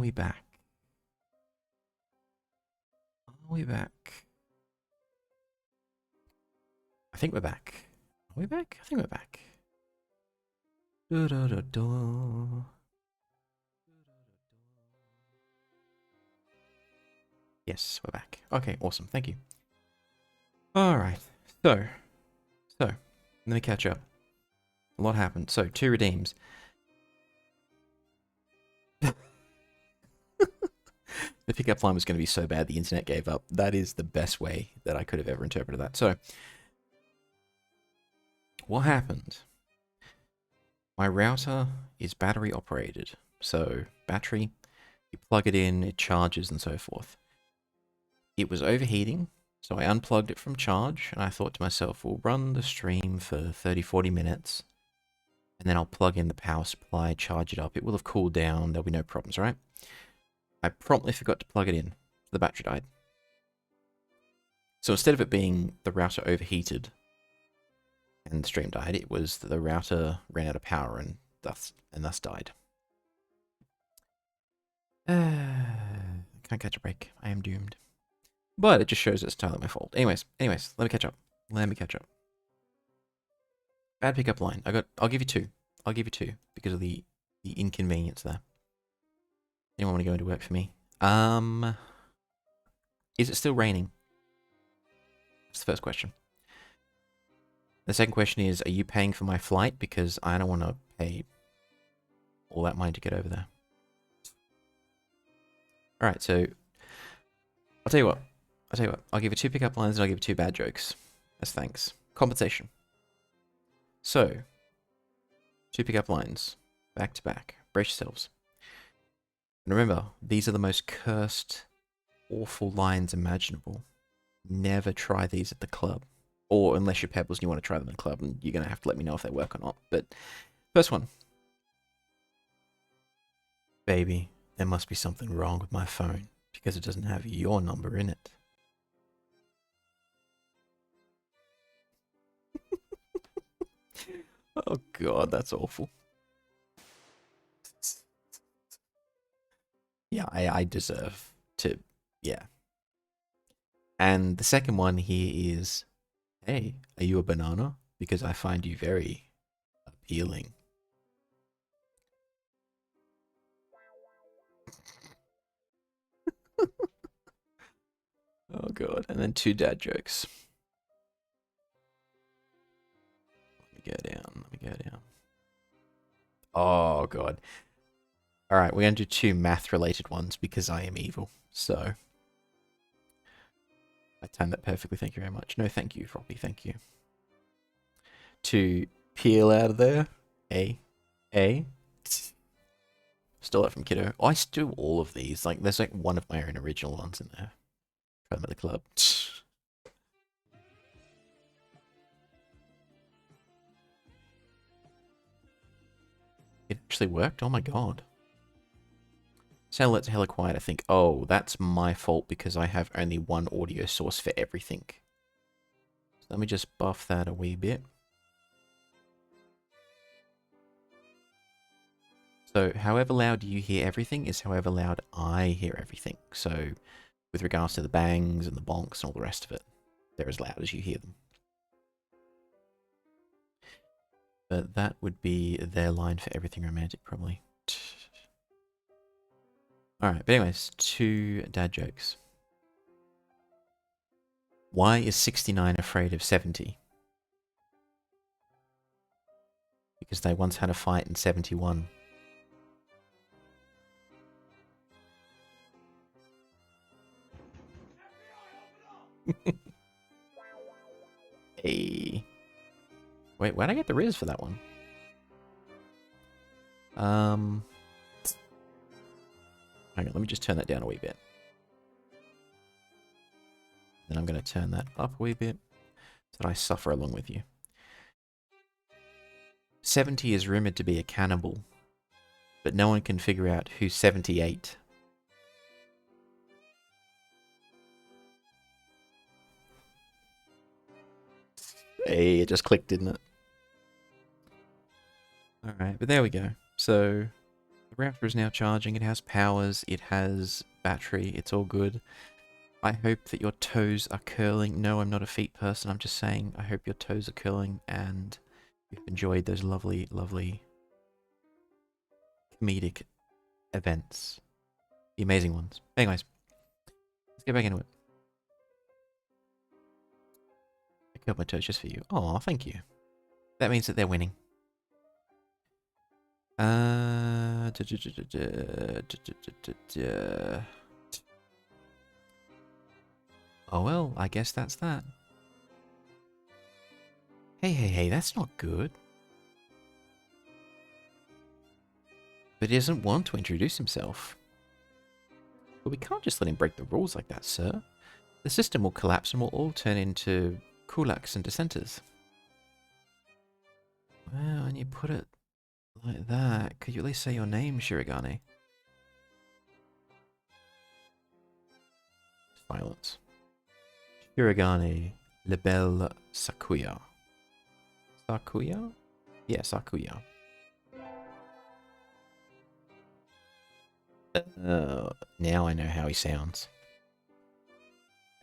we back? Are we back? I think we're back. Are we back? I think we're back. Da, da, da, da. Yes, we're back. Okay, awesome. Thank you. Alright. So, let me catch up. A lot happened. So, 2 redeems. The pickup line was going to be so bad the internet gave up. That is the best way that I could have ever interpreted that. So, what happened? My router is battery operated. So, battery, you plug it in, it charges and so forth. It was overheating, so I unplugged it from charge, and I thought to myself, we'll run the stream for 30-40 minutes, and then I'll plug in the power supply, charge it up. It will have cooled down, there'll be no problems, right? I promptly forgot to plug it in. The battery died. So instead of it being the router overheated and the stream died, it was the router ran out of power and thus died. Can't catch a break. I am doomed. But it just shows it's entirely my fault. Anyways, let me catch up. Bad pickup line. I'll give you 2. I'll give you 2 because of the inconvenience there. Anyone want to go into work for me? Is it still raining? That's the first question. The second question is, are you paying for my flight? Because I don't want to pay all that money to get over there. Alright, so I'll tell you what. I'll give you 2 pickup lines and I'll give you 2 bad jokes. As thanks. Compensation. So, 2 pickup lines. Back to back. Brace yourselves. And remember, these are the most cursed, awful lines imaginable. Never try these at the club. Or unless you're Pebbles and you want to try them in the club, and you're going to have to let me know if they work or not. But, first one. Baby, there must be something wrong with my phone, because it doesn't have your number in it. Oh god, that's awful. Yeah, I deserve to, yeah. And the second one here is, hey, are you a banana? Because I find you very appealing. Oh god, and then 2 dad jokes. Let me go down. Oh god. Alright, we're going to do 2 math-related ones because I am evil. So, I timed that perfectly, thank you very much. No, thank you, Robbie, thank you. To peel out of there. A. Stole that from Kiddo. I steal all of these. Like, there's like one of my own original ones in there. Try them at the club. It actually worked? Oh my god. Sound hella quiet, I think. Oh, that's my fault because I have only one audio source for everything. So let me just buff that a wee bit. So however loud you hear everything is however loud I hear everything. So with regards to the bangs and the bonks and all the rest of it, they're as loud as you hear them. But that would be their line for everything romantic, probably. Alright, but anyways, 2 dad jokes. Why is 69 afraid of 70? Because they once had a fight in 71. Hey. Wait, where'd I get the Riz for that one? Hang on, let me just turn that down a wee bit. Then I'm going to turn that up a wee bit so that I suffer along with you. 70 is rumoured to be a cannibal, but no one can figure out who's 78. Hey, it just clicked, didn't it? Alright, but there we go. So, The router is now charging. It has powers. It has battery. It's all good. I hope that your toes are curling. No, I'm not a feet person. I'm just saying I hope your toes are curling and you've enjoyed those lovely, lovely comedic events. The amazing ones. Anyways, let's get back into it. I curled my toes just for you. Oh, thank you. That means that they're winning. Oh well, I guess that's that. Hey, that's not good. But he doesn't want to introduce himself. But we can't just let him break the rules like that, sir. The system will collapse and we'll all turn into kulaks and dissenters. Well, when you put it like that, could you at least say your name, Shirogane? Silence. Shirogane, Le Belle Sakuya. Sakuya? Yeah, Sakuya. Now I know how he sounds.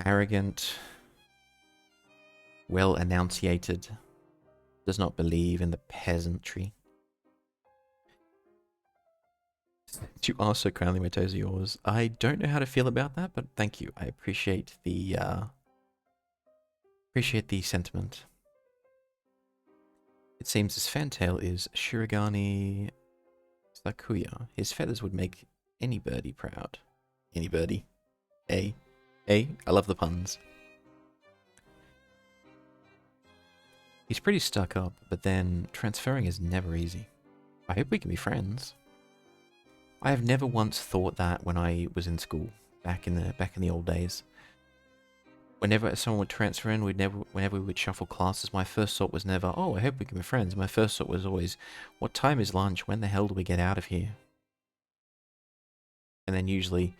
Arrogant, well enunciated, does not believe in the peasantry. You are so kindly, my toes are yours. I don't know how to feel about that, but thank you. I appreciate the sentiment. It seems this fantail is Shirogane Sakuya. His feathers would make any birdie proud. Any birdie. I love the puns. He's pretty stuck up, but then transferring is never easy. I hope we can be friends. I have never once thought that when I was in school, back in the old days. Whenever someone would transfer in, whenever we would shuffle classes, my first thought was never, oh, I hope we can be friends. My first thought was always, what time is lunch? When the hell do we get out of here? And then usually,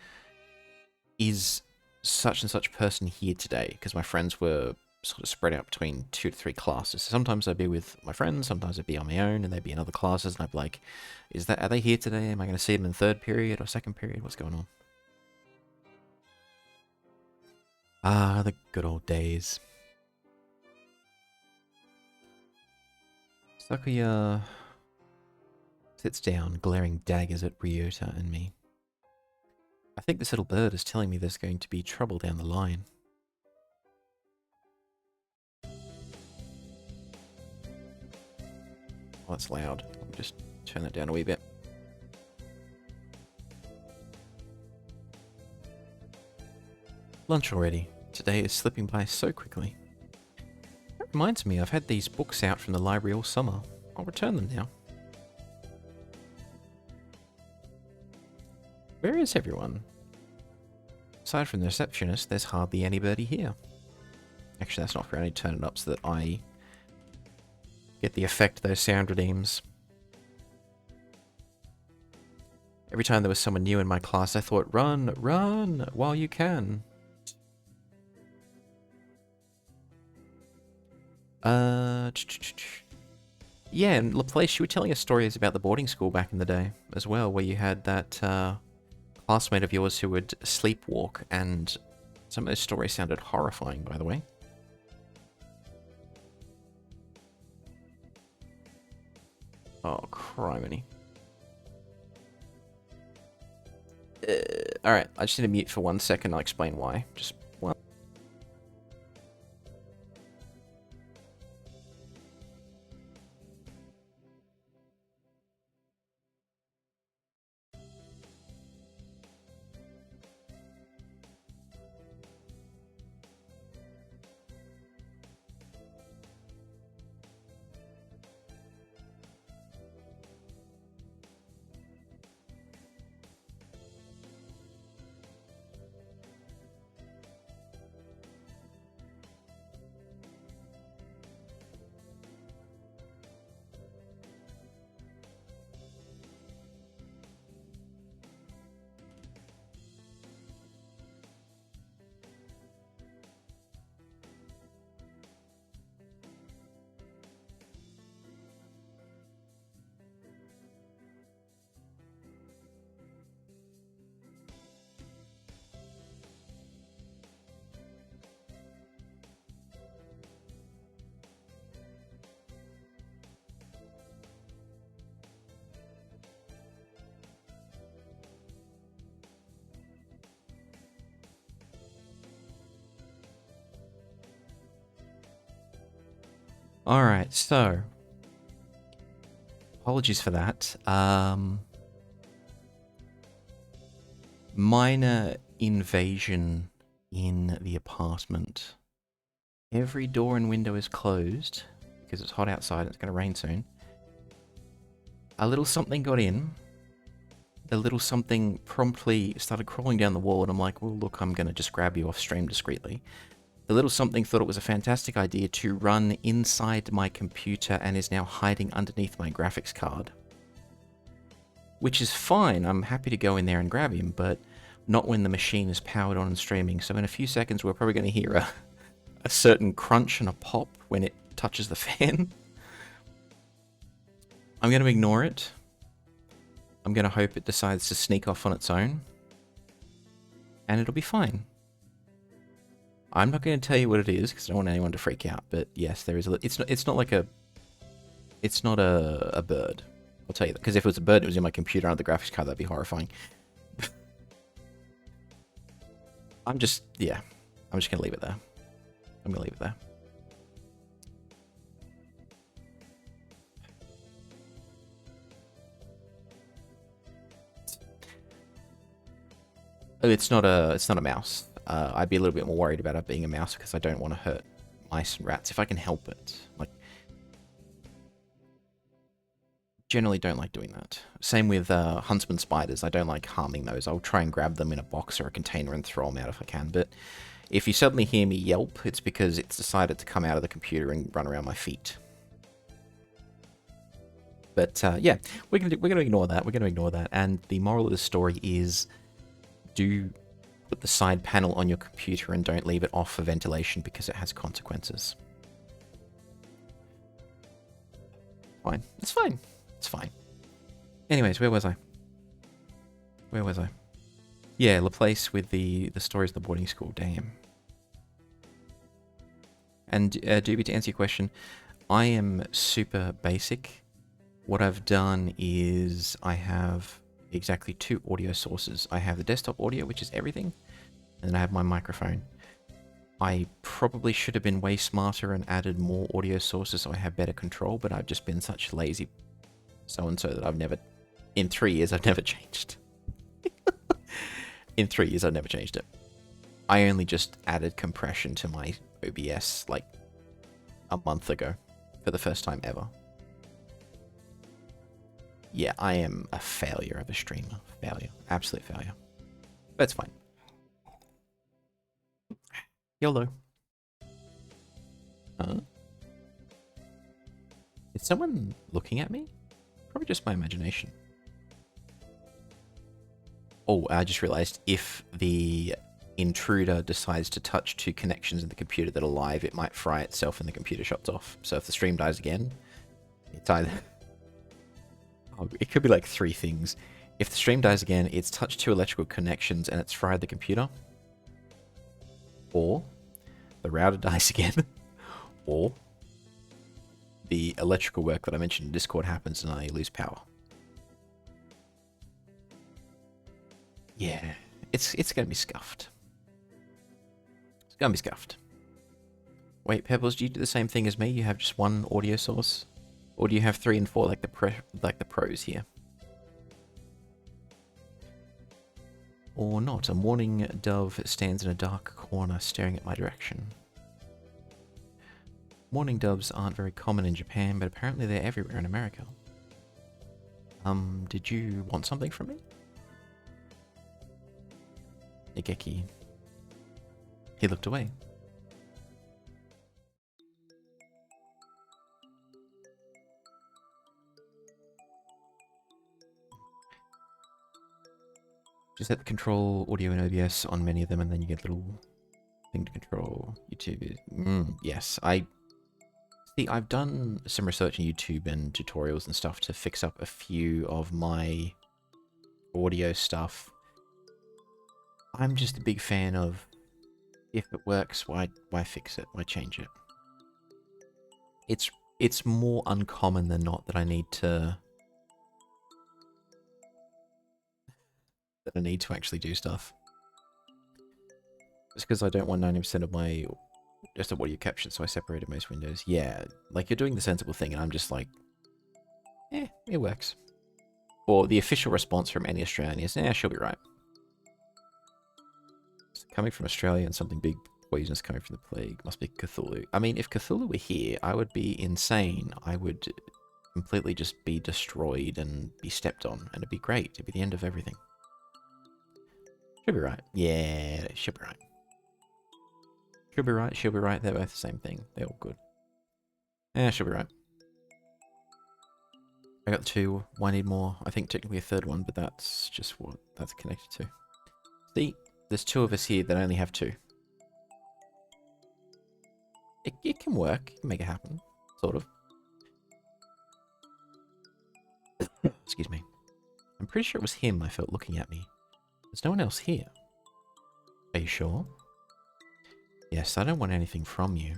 is such and such person here today? Because my friends were sort of spread out between 2 to 3 classes. Sometimes I'd be with my friends, sometimes I'd be on my own, and they'd be in other classes, and I'd be like, are they here today? Am I going to see them in third period or second period? What's going on? Ah, the good old days. Sakuya sits down, glaring daggers at Ryota and me. I think this little bird is telling me there's going to be trouble down the line. Oh, that's loud. Let me just turn that down a wee bit. Lunch already. Today is slipping by so quickly. That reminds me, I've had these books out from the library all summer. I'll return them now. Where is everyone? Aside from the receptionist, there's hardly anybody here. Actually, that's not fair. I need to turn it up so that I get the effect those sound redeems. Every time there was someone new in my class, I thought, run, run, while you can. Yeah, and Laplace, you were telling us stories about the boarding school back in the day as well, where you had that classmate of yours who would sleepwalk, and some of those stories sounded horrifying, by the way. Oh, criminy. Alright, I just need to mute for 1 second, I'll explain why. Just one. Alright, so apologies for that. Minor invasion in the apartment. Every door and window is closed because it's hot outside and it's going to rain soon. A little something got in. The little something promptly started crawling down the wall, and I'm like, well, look, I'm going to just grab you off stream discreetly. The little something thought it was a fantastic idea to run inside my computer and is now hiding underneath my graphics card. Which is fine, I'm happy to go in there and grab him, but not when the machine is powered on and streaming. So in a few seconds, we're probably going to hear a certain crunch and a pop when it touches the fan. I'm going to ignore it. I'm going to hope it decides to sneak off on its own. And it'll be fine. I'm not going to tell you what it is because I don't want anyone to freak out. But yes, there is a... It's not like a... It's not a bird. I'll tell you that. Because if it was a bird, it was in my computer under the graphics card, that'd be horrifying. I'm just... Yeah. I'm just going to leave it there. I'm going to leave it there. It's not a mouse. I'd be a little bit more worried about it being a mouse because I don't want to hurt mice and rats if I can help it. Like, generally don't like doing that. Same with huntsman spiders. I don't like harming those. I'll try and grab them in a box or a container and throw them out if I can. But if you suddenly hear me yelp, it's because it's decided to come out of the computer and run around my feet. But yeah, we're gonna ignore that. We're gonna ignore that. And the moral of the story is, do put the side panel on your computer and don't leave it off for ventilation because it has consequences. Fine. It's fine. It's fine. Anyways, where was I? Where was I? Yeah, Laplace with the stories of the boarding school. Damn. And Doobie, to answer your question, I am super basic. What I've done is I have exactly 2 audio sources. I have the desktop audio, which is everything, and then I have my microphone. I probably should have been way smarter and added more audio sources so I have better control, but I've just been such lazy so-and-so that I've never... In 3 years, I've never changed. In 3 years, I've never changed it. I only just added compression to my OBS, like, a month ago, for the first time ever. Yeah, I am a failure of a streamer. Failure. Absolute failure. But it's fine. YOLO. Is someone looking at me? Probably just my imagination. Oh, I just realized if the intruder decides to touch 2 connections in the computer that are live, it might fry itself and the computer shuts off. So if the stream dies again, it's either... It could be like 3 things. If the stream dies again, it's touched 2 electrical connections and it's fried the computer. Or the router dies again. Or the electrical work that I mentioned in Discord happens and I lose power. Yeah, it's going to be scuffed. It's going to be scuffed. Wait, Pebbles, do you do the same thing as me? You have just 1 audio source? Or do you have 3 and 4 like the pros here? Or not? A mourning dove stands in a dark corner staring at my direction. Mourning doves aren't very common in Japan, but apparently they're everywhere in America. Did you want something from me? Igeki. He looked away. Just set the control audio and OBS on many of them, and then you get a little thing to control YouTube. Yes, I've done some research on YouTube and tutorials and stuff to fix up a few of my audio stuff. I'm just a big fan of, if it works, why fix it? Why change it? It's more uncommon than not that I need to actually do stuff. Just because I don't want 90% of my Just a what you captured, so I separated most windows. Yeah, like you're doing the sensible thing, and I'm just like, it works. Or the official response from any Australian is, she'll be right. So coming from Australia and something big poisonous coming from the plague must be Cthulhu. I mean, if Cthulhu were here, I would be insane. I would completely just be destroyed and be stepped on, and it'd be great. It'd be the end of everything. She'll be right. Yeah, she'll be right. She'll be right, she'll be right. They're both the same thing. They're all good. She'll be right. I got 2. Why need more? I think technically a third one, but that's just what that's connected to. See, there's 2 of us here that only have 2. It can work. You can make it happen. Sort of. Excuse me. I'm pretty sure it was him I felt looking at me. There's no one else here. Are you sure? Yes, I don't want anything from you.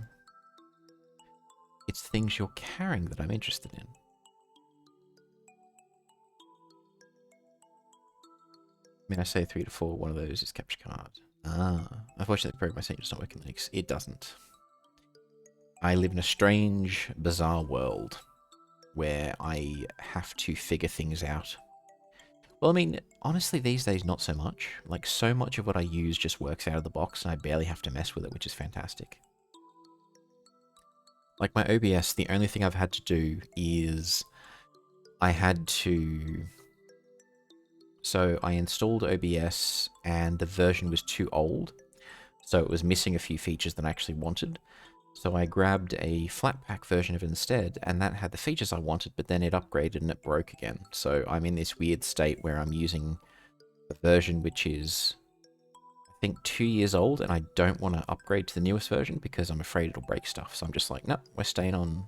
It's things you're carrying that I'm interested in. I mean, I say 3 to 4, one of those is capture card. Unfortunately, the program I sent you does not work in Linux. It doesn't. I live in a strange, bizarre world where I have to figure things out. Well, I mean, honestly, these days, not so much. Like, so much of what I use just works out of the box, and I barely have to mess with it, which is fantastic. Like, my OBS, the only thing I've had to do is I had to... So I installed OBS, and the version was too old, so it was missing a few features that I actually wanted. So I grabbed a Flatpak version of it instead, and that had the features I wanted, but then it upgraded and it broke again. So I'm in this weird state where I'm using a version which is, I think, 2 years old, and I don't want to upgrade to the newest version because I'm afraid it'll break stuff. So I'm just like, nope, we're staying on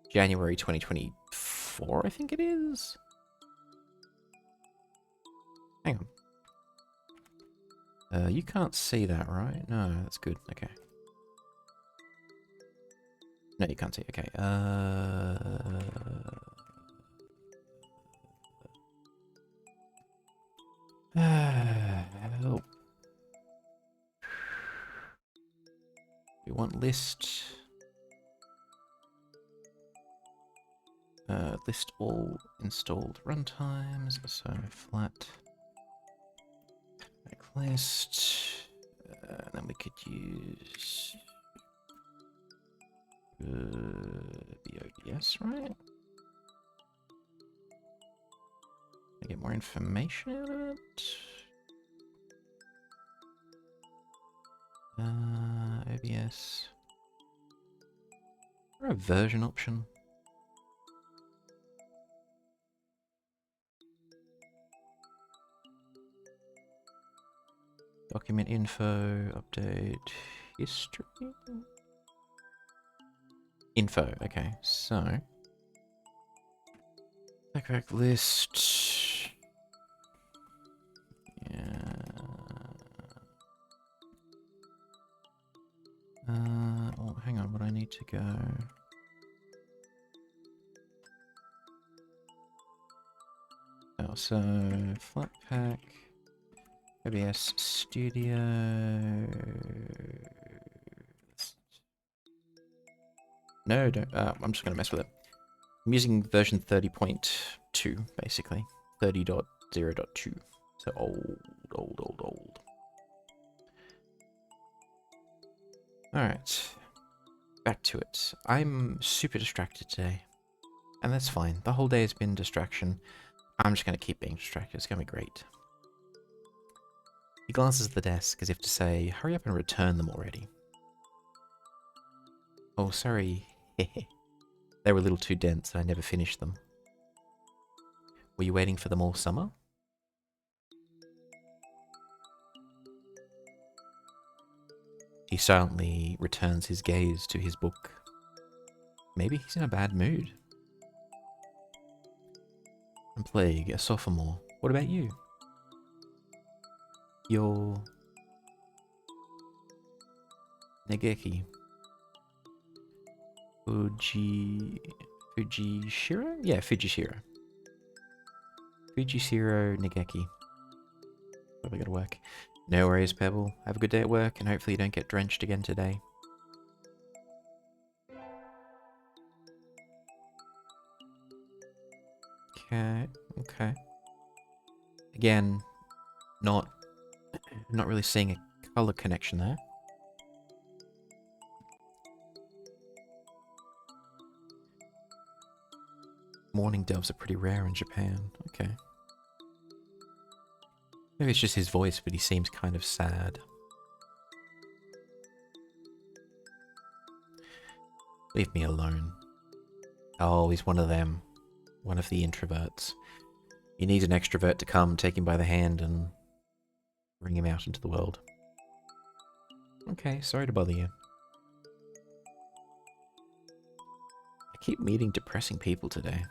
January 2024, I think it is. Hang on. You can't see that, right? No, that's good. Okay. No, you can't see. Okay. Help. We want list. List all installed runtimes. So flat. Make list. Then we could use the ODS, right? I get more information out of it. OBS. Is there a version option? Document info, update, history. Info, okay, so. Backpack list. Yeah. Oh, hang on, what I need to go. Oh, so, Flatpak. OBS Studio. No, don't. I'm just going to mess with it. I'm using version 30.2, basically. 30.0.2. So old. Alright. Back to it. I'm super distracted today. And that's fine. The whole day has been distraction. I'm just going to keep being distracted. It's going to be great. He glances at the desk as if to say, hurry up and return them already. Oh, sorry. They were a little too dense and I never finished them. Were you waiting for them all summer? He silently returns his gaze to his book. Maybe he's in a bad mood. I'm Plague, a sophomore. What about you? You're... Negeki. Fujishiro? Yeah, Fujishiro. Fujishiro Negeki. Probably gotta work. No worries, Pebble. Have a good day at work, and hopefully you don't get drenched again today. Okay, okay. Again, not really seeing a color connection there. Mourning doves are pretty rare in Japan. Okay. Maybe it's just his voice, but he seems kind of sad. Leave me alone. Oh, he's one of them. One of the introverts. You need an extrovert to come, take him by the hand, and bring him out into the world. Okay, sorry to bother you. I keep meeting depressing people today.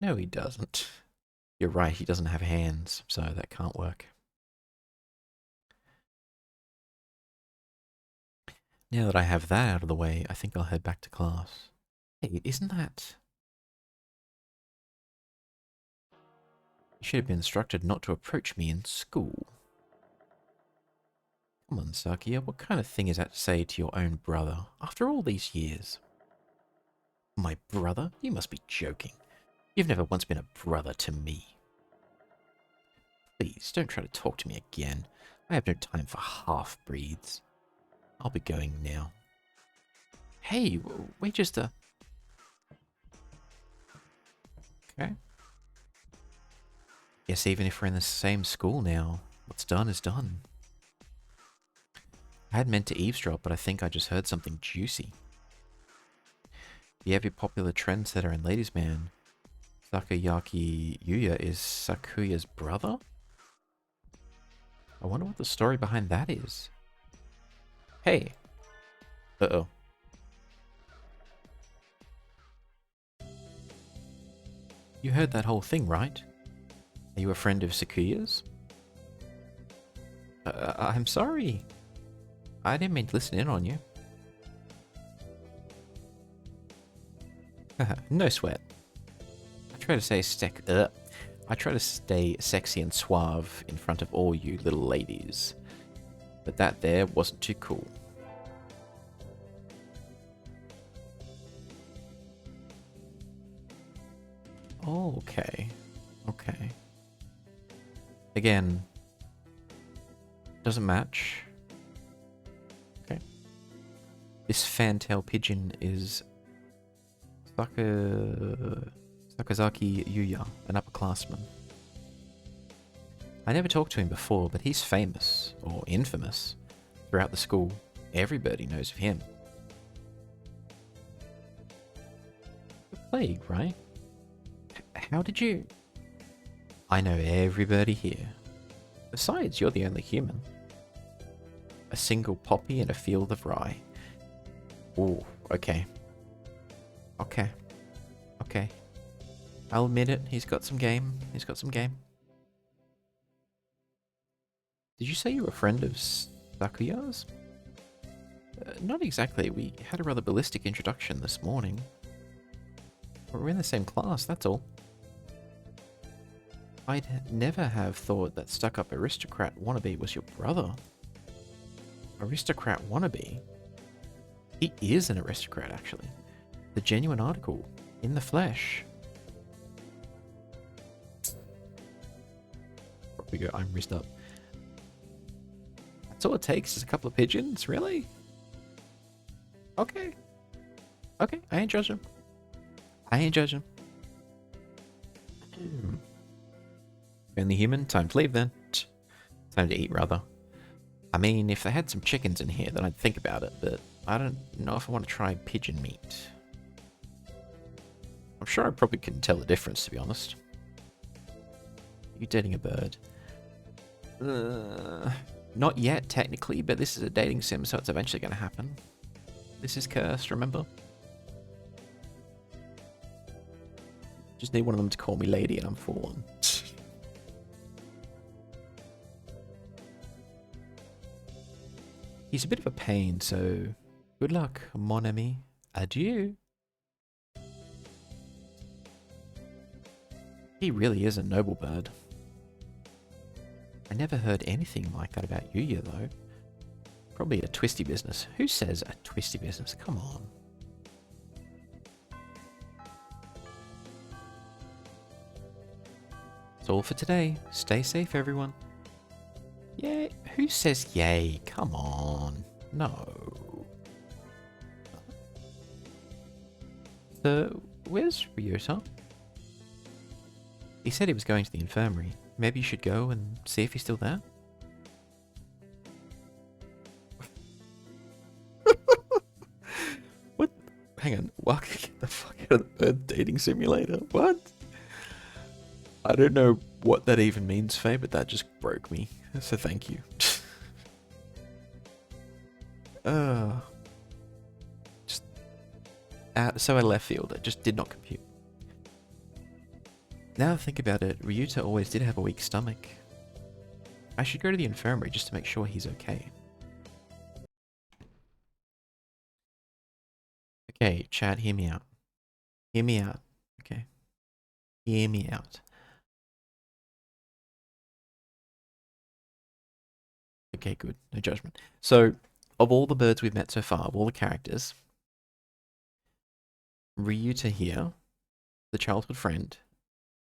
No, he doesn't. You're right, he doesn't have hands, so that can't work. Now that I have that out of the way, I think I'll head back to class. Hey, isn't that... You should have been instructed not to approach me in school. Come on, Sakia, what kind of thing is that to say to your own brother, after all these years? My brother? You must be joking. You've never once been a brother to me. Please, don't try to talk to me again. I have no time for half-breeds. I'll be going now. Hey, wait just a... Okay. Guess even if we're in the same school now, what's done is done. I had meant to eavesdrop, but I think I just heard something juicy. The every popular trendsetter and ladies' man, Sakayaki Yuya, is Sakuya's brother? I wonder what the story behind that is. Hey. Uh-oh. You heard that whole thing, right? Are you a friend of Sakuya's? I'm sorry. I didn't mean to listen in on you. No sweat. I try to stay sexy and suave in front of all you little ladies. But that there wasn't too cool. Oh, okay. Okay. Again, doesn't match. Okay. This fantail pigeon is Sakazaki Yuya, an upperclassman. I never talked to him before, but he's famous, or infamous, throughout the school. Everybody knows of him. The plague, right? How did you... I know everybody here. Besides, you're the only human. A single poppy in a field of rye. Ooh, okay. Okay. Okay. I'll admit it, he's got some game. He's got some game. Did you say you were a friend of Sakuya's? Not exactly. We had a rather ballistic introduction this morning. We're in the same class, that's all. I'd never have thought that stuck-up aristocrat wannabe was your brother. Aristocrat wannabe? He is an aristocrat, actually. The genuine article, in the flesh. Probably go, I'm rizzed up. That's all it takes is a couple of pigeons, really? Okay. Okay, I ain't judging. I ain't judging. Only human, time to leave then. Time to eat, rather. I mean, if they had some chickens in here, then I'd think about it, but I don't know if I want to try pigeon meat. I'm sure I probably couldn't tell the difference, to be honest. Are you dating a bird? Not yet, technically, but this is a dating sim, so it's eventually going to happen. This is cursed, remember? Just need one of them to call me lady and I'm fallen. He's a bit of a pain, so good luck, mon ami. Adieu. He really is a noble bird. I never heard anything like that about Yuya, though. Probably a twisty business. Who says a twisty business? Come on. That's all for today. Stay safe, everyone. Yay. Who says yay? Come on. No. So, where's Ryota? He said he was going to the infirmary. Maybe you should go and see if he's still there? What? Hang on. Walk get the fuck out of the bird dating simulator. What? I don't know what that even means, Faye, but that just broke me. So thank you. Just so I left field. It just did not compute. Now that I think about it, Ryuta always did have a weak stomach. I should go to the infirmary just to make sure he's okay. Okay, chat, hear me out. Hear me out. Okay. Hear me out. Okay, good. No judgment. So, of all the birds we've met so far, of all the characters, Ryuta here, the childhood friend,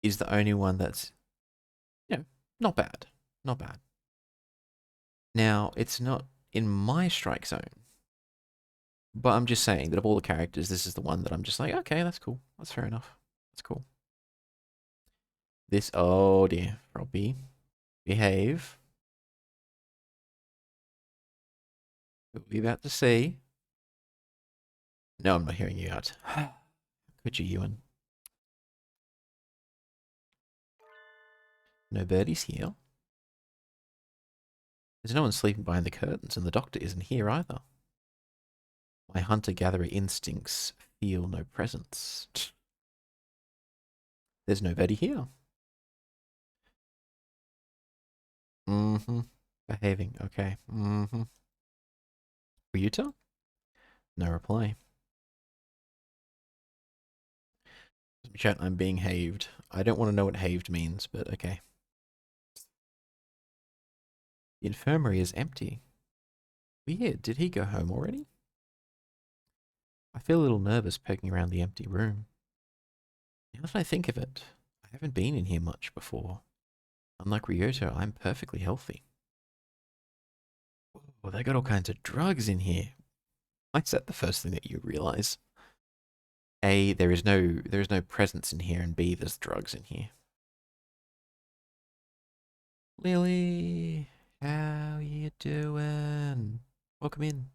is the only one that's, not bad. Not bad. Now, it's not in my strike zone. But I'm just saying that of all the characters, this is the one that I'm just like, okay, that's cool. That's fair enough. That's cool. This, oh dear, Robbie. Behave. What are we about to see? No, I'm not hearing you out. Could you, Ewan? No birdies here. There's no one sleeping behind the curtains, and the doctor isn't here either. My hunter-gatherer instincts feel no presence. There's nobody here. Mm-hmm. Behaving, okay. Mm-hmm. Ryuta? No reply. Chat, I'm being haved. I don't want to know what haved means, but okay. The infirmary is empty. Weird, did he go home already? I feel a little nervous poking around the empty room. Now that I think of it, I haven't been in here much before. Unlike Ryuta, I'm perfectly healthy. Oh, they got all kinds of drugs in here. Why is that the first thing that you realize? A, there is no presence in here, and B, there's drugs in here. Lily, how you doing? Welcome in.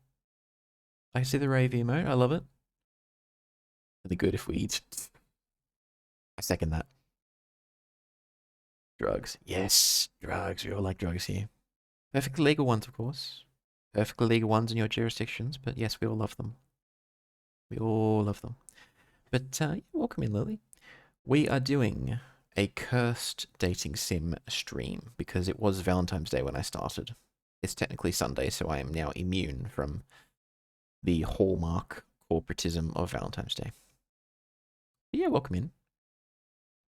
I see the rave emote. I love it. Really good if we eat. I second that. Drugs. Yes, drugs. We all like drugs here. Perfectly legal ones, of course. Perfectly legal ones in your jurisdictions, but yes, we all love them. We all love them. But welcome in, Lily. We are doing a cursed dating sim stream because it was Valentine's Day when I started. It's technically Sunday, so I am now immune from the hallmark corporatism of Valentine's Day. But yeah, welcome in.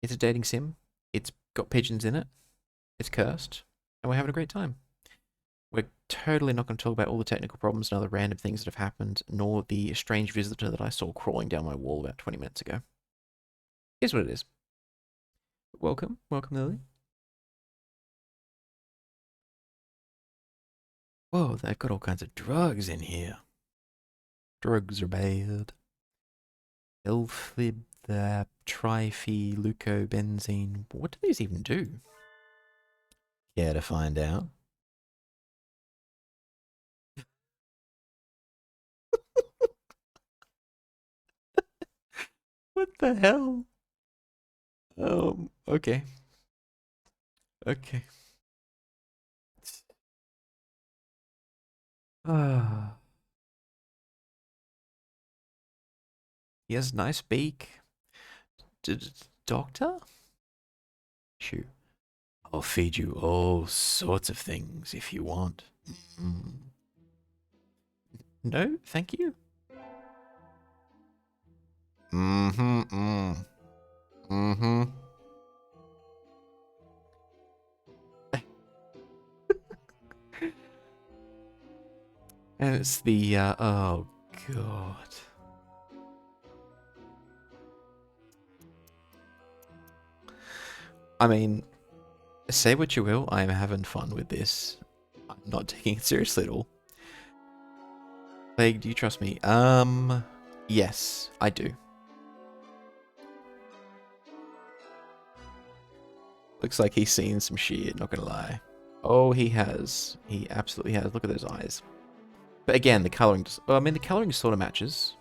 It's a dating sim. It's got pigeons in it. It's cursed. And we're having a great time. We're totally not going to talk about all the technical problems and other random things that have happened, nor the strange visitor that I saw crawling down my wall about 20 minutes ago. Here's what it is. Welcome. Welcome, Lily. Whoa, they've got all kinds of drugs in here. Drugs are bad. Elfib, triphenyleucobenzene. What do these even do? Care to find out? What the hell? Okay. Okay. Ah. He has a nice beak. Doctor? Shoot. I'll feed you all sorts of things if you want. Mm. No, thank you. Mm-hmm. Mm-hmm. And it's the, oh, God. I mean, Say what you will, I am having fun with this. I'm not taking it seriously at all. Plague, do you trust me? Yes, I do. Looks like he's seen some shit, not gonna lie. Oh, he has. He absolutely has. Look at those eyes. But again, the colouring just... Well, I mean, the colouring sort of matches.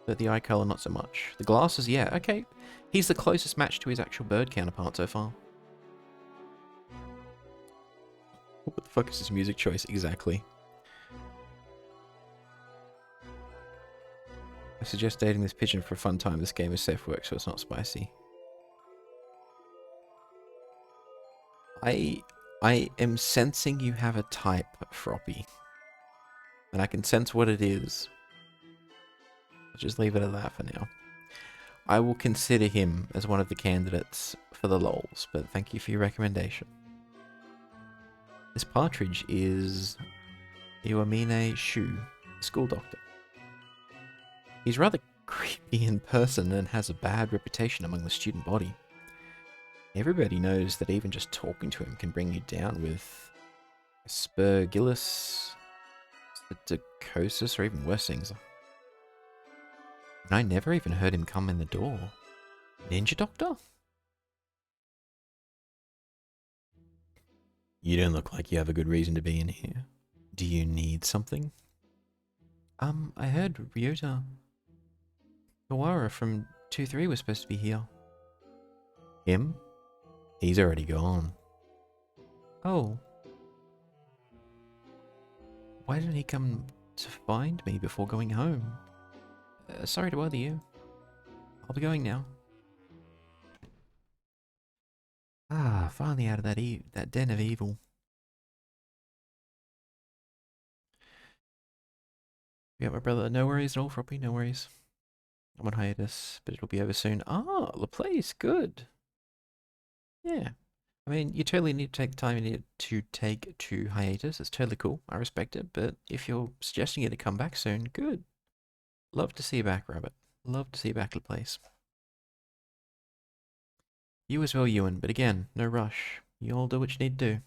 But the eye colour, not so much. The glasses, yeah, okay. He's the closest match to his actual bird counterpart so far. What the fuck is his music choice exactly? I suggest dating this pigeon for a fun time. This game is safe work, so it's not spicy. I am sensing you have a type, Froppy. And I can sense what it is. I'll just leave it at that for now. I will consider him as one of the candidates for the lols, but thank you for your recommendation. This partridge is Iwamine Shu, school doctor. He's rather creepy in person and has a bad reputation among the student body. Everybody knows that even just talking to him can bring you down with aspergillus, psittacosis, or even worse things. And I never even heard him come in the door. Ninja Doctor? You don't look like you have a good reason to be in here. Do you need something? I heard Ryota Kawara from 2-3 was supposed to be here. Him? He's already gone. Oh. Why didn't he come to find me before going home? Sorry to bother you. I'll be going now. Ah, finally out of that den of evil. Yeah, my brother. No worries at all, Froppy. No worries. I'm on hiatus, but it'll be over soon. Ah, the place. Good. Yeah. I mean, you totally need to take the time you need to take to hiatus. It's totally cool. I respect it. But if you're suggesting you to come back soon, good. Love to see you back, Rabbit. Love to see you back to the place. You as well, Ewan. But again, no rush. You all do what you need to do.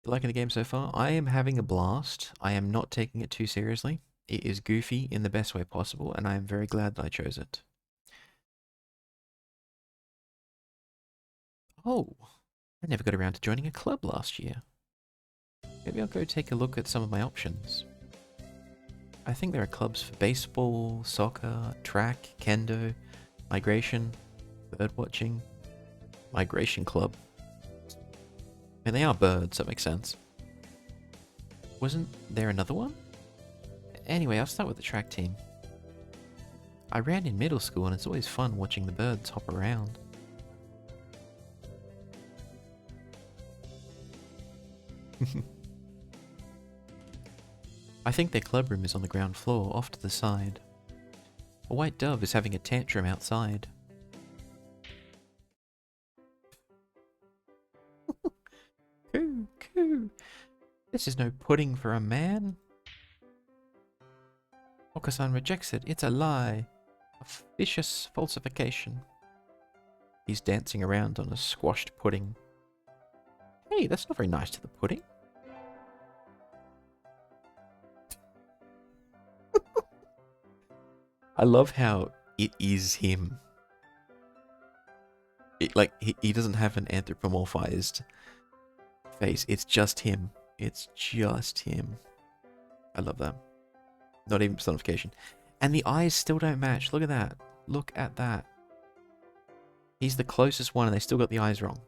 You liking the game so far? I am having a blast. I am not taking it too seriously. It is goofy in the best way possible, and I am very glad that I chose it. Oh, I never got around to joining a club last year. Maybe I'll go take a look at some of my options. I think there are clubs for baseball, soccer, track, kendo, migration, birdwatching, migration club. I mean, they are birds, that makes sense. Wasn't there another one? Anyway, I'll start with the track team. I ran in middle school and it's always fun watching the birds hop around. I think their club room is on the ground floor, off to the side. A white dove is having a tantrum outside. Coo, coo. This is no pudding for a man. Okasan rejects it. It's a lie. A vicious falsification. He's dancing around on a squashed pudding. Hey, that's not very nice to the pudding. I love how it is him. He doesn't have an anthropomorphized face. It's just him. It's just him. I love that. Not even personification. And the eyes still don't match. Look at that. Look at that. He's the closest one and they still got the eyes wrong.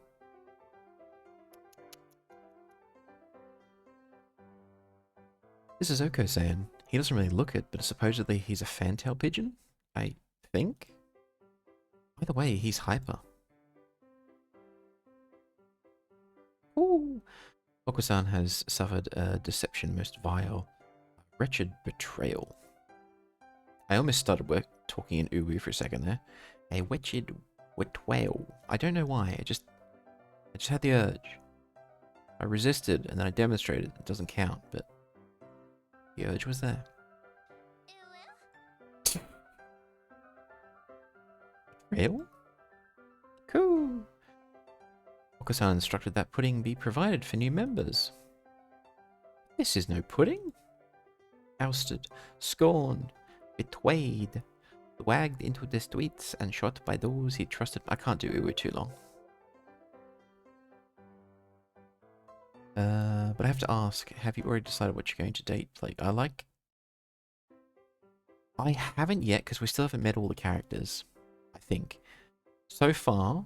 This is Oko-san. He doesn't really look it, but supposedly he's a fantail pigeon, I think. By the way, he's hyper. Ooh. Oko-san has suffered a deception most vile. Wretched betrayal. I almost started talking in uwu for a second there. A wretched betrayal. I don't know why. I just had the urge. I resisted and then I demonstrated. It doesn't count, but the urge was there. Betrayal? Cool. Okusan instructed that pudding be provided for new members. This is no pudding. Ousted, scorned, betrayed, wagged into the streets and shot by those he trusted. I can't do Uwu too long. But I have to ask, have you already decided what you're going to date? Like, I haven't yet, because we still haven't met all the characters, I think. So far,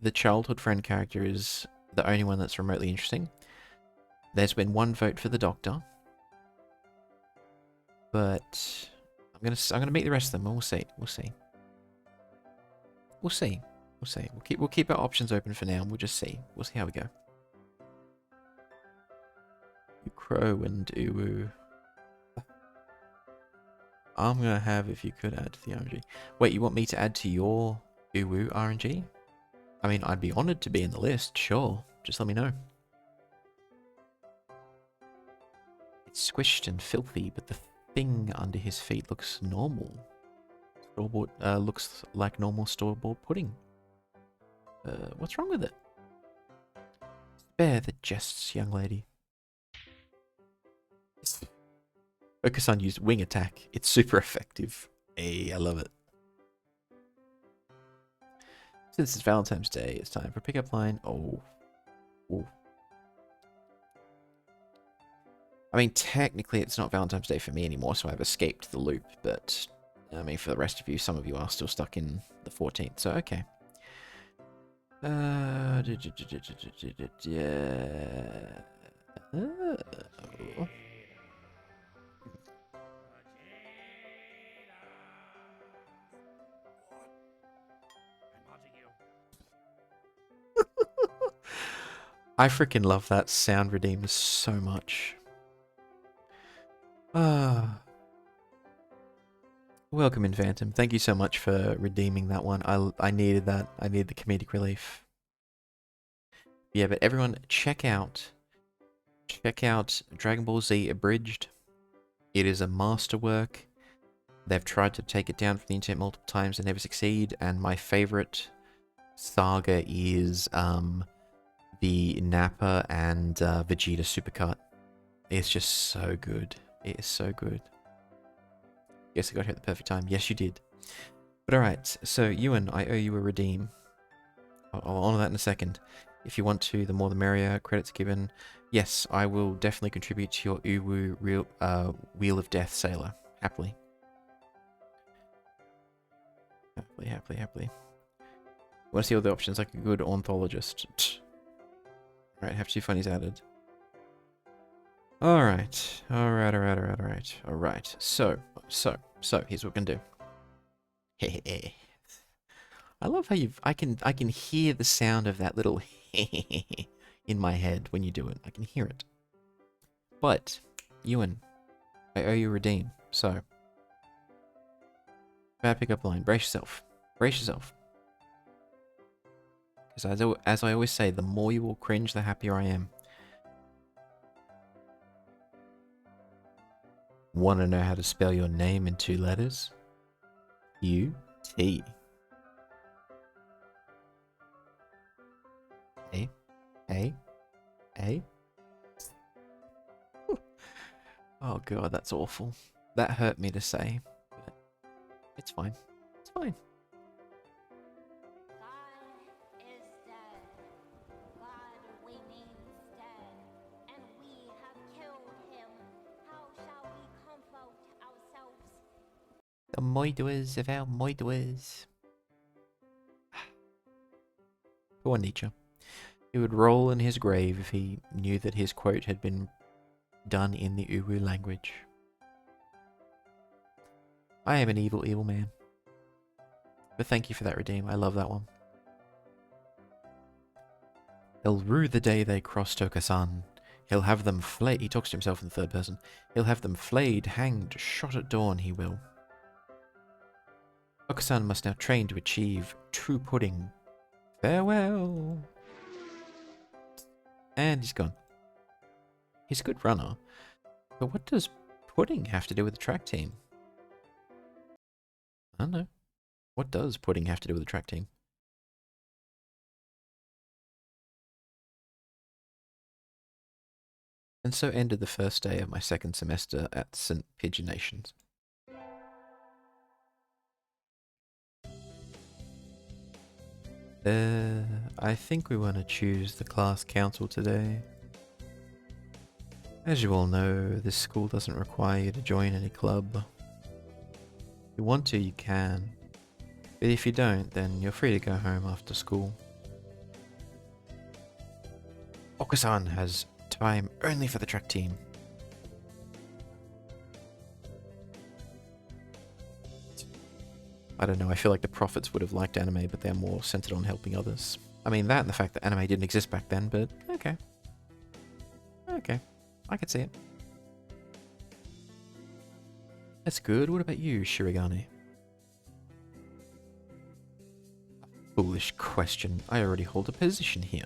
the childhood friend character is the only one that's remotely interesting. There's been one vote for the doctor. But I'm gonna meet the rest of them and we'll see. We'll see. We'll see. We'll see. We'll keep our options open for now and we'll just see. We'll see how we go. Crow and Uwu. I'm gonna have if you could add to the RNG. Wait, you want me to add to your Uwu RNG? I mean, I'd be honored to be in the list, sure. Just let me know. It's squished and filthy, but the thing under his feet looks normal. Store-bought, looks like normal store-bought pudding. What's wrong with it? Spare the jests, young lady. Okusan used wing attack. It's super effective. Hey, I love it. Since it's Valentine's Day, it's time for pickup line. Oh. Ooh. I mean, technically it's not Valentine's Day for me anymore, so I've escaped the loop, but I mean, for the rest of you, some of you are still stuck in the 14th, so okay. I freaking love that sound redeemer so much. Welcome in, Phantom. Thank you so much for redeeming that one. I needed that. I needed the comedic relief. Yeah, but everyone, check out Dragon Ball Z Abridged. It is a masterwork. They've tried to take it down from the internet multiple times and never succeed. And my favorite saga is the Nappa and Vegeta supercut. It's just so good. It is so good. Yes, I got here at the perfect time. Yes, you did. But alright, so Ewan, I owe you a redeem. I'll honor that in a second. If you want to, the more the merrier. Credits given. Yes, I will definitely contribute to your Uwu Wheel of Death Sailor. Happily. Happily. Want to see all the options like a good ornithologist. Alright, have two funnies added. Alright. So, here's what we're gonna do. I love how I can hear the sound of that little in my head when you do it. I can hear it. But, Ewan, I owe you a redeem, so. Bad pickup line. Brace yourself. Brace yourself. Because as I always say, the more you will cringe, the happier I am. Want to know how to spell your name in 2 letters? U-T. A. Oh god, that's awful. That hurt me to say. But it's fine. It's fine. The murderers of our murderers. Poor Nietzsche. He would roll in his grave if he knew that his quote had been done in the Uwu language. I am an evil, evil man. But thank you for that redeem. I love that one. He'll rue the day they crossed Okasan. He'll have them flayed. He talks to himself in the third person. He'll have them flayed, hanged, shot at dawn, he will. Okasan must now train to achieve true pudding. Farewell. And he's gone. He's a good runner. But what does pudding have to do with the track team? I don't know. What does pudding have to do with the track team? And so ended the first day of my second semester at St. Pigeonations. I think we want to choose the class council today. As you all know, this school doesn't require you to join any club. If you want to, you can. But if you don't, then you're free to go home after school. Okasan has time only for the track team. I don't know, I feel like the prophets would have liked anime, but they're more centered on helping others. I mean, that and the fact that anime didn't exist back then, but okay. Okay, I could see it. That's good. What about you, Shirigane? Foolish question. I already hold a position here.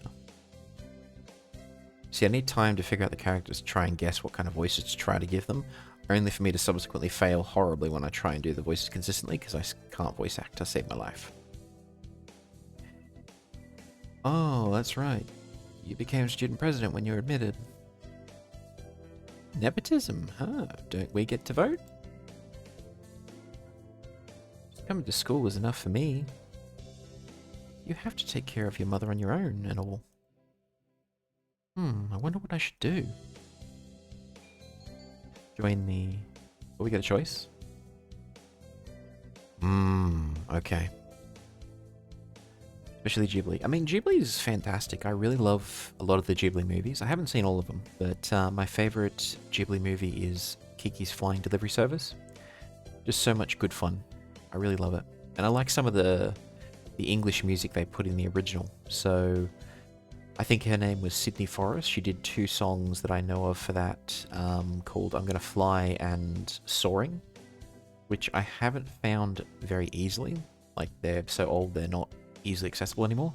See, I need time to figure out the characters, try and guess what kind of voices to try to give them, only for me to subsequently fail horribly when I try and do the voices consistently, because I can't voice act to save my life. Oh, that's right. You became student president when you were admitted. Nepotism, huh? Don't we get to vote? Just coming to school was enough for me. You have to take care of your mother on your own and all. I wonder what I should do. Join the... Oh, we got a choice? Okay. Especially Ghibli. I mean, Ghibli is fantastic. I really love a lot of the Ghibli movies. I haven't seen all of them, but my favorite Ghibli movie is Kiki's Flying Delivery Service. Just so much good fun. I really love it. And I like some of the English music they put in the original. So... I think her name was Sydney Forrest. She did 2 songs that I know of for that, called I'm Gonna Fly and Soaring, which I haven't found very easily. Like, they're so old, they're not easily accessible anymore.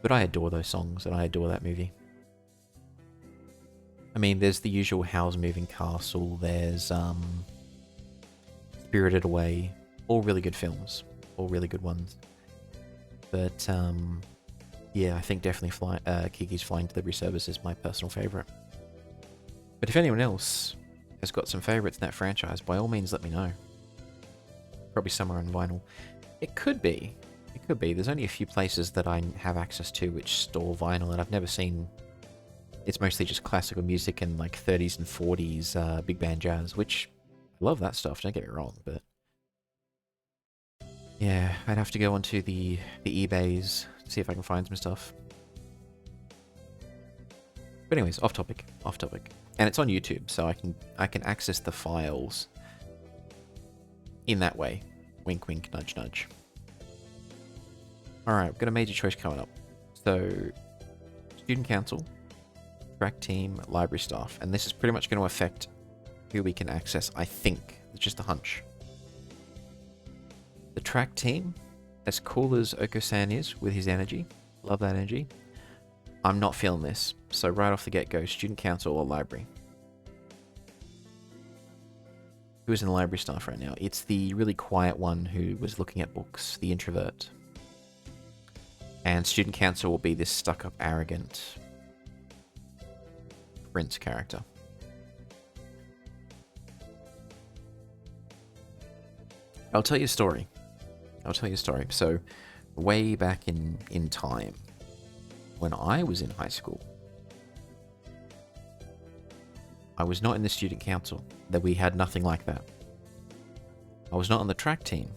But I adore those songs, and I adore that movie. I mean, there's the usual Howl's Moving Castle, there's Spirited Away, all really good films, all really good ones. But, yeah, I think definitely Kiki's Flying Delivery Service is my personal favourite. But if anyone else has got some favourites in that franchise, by all means let me know. Probably somewhere on vinyl. It could be. It could be. There's only a few places that I have access to which store vinyl, and I've never seen... It's mostly just classical music and like 30s and 40s big band jazz, which I love that stuff, don't get me wrong, but... Yeah, I'd have to go onto the eBays, see if I can find some stuff. But anyways, off topic. And it's on YouTube, so I can access the files in that way. Wink wink, nudge nudge. Alright, we've got a major choice coming up. So, student council, track team, library staff, and this is pretty much going to affect who we can access, I think. It's just a hunch. The track team, as cool as Oko-san is with his energy, love that energy, I'm not feeling this. So right off the get-go, student council or library. Who's in the library staff right now? It's the really quiet one who was looking at books, the introvert. And student council will be this stuck-up, arrogant prince character. I'll tell you a story. So, way back in time, when I was in high school, I was not in the student council. That we had nothing like that. I was not on the track team.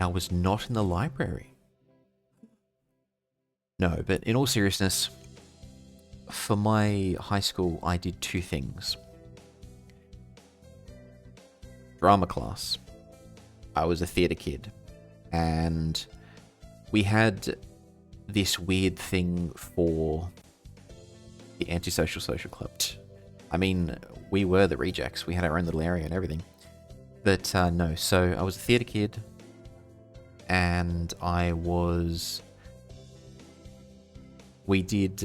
I was not in the library. No, but in all seriousness, for my high school, I did 2 things. Drama class. I was a theatre kid, and we had this weird thing for the antisocial social club. I mean, we were the rejects. We had our own little area and everything. But no, so I was a theatre kid, and we did,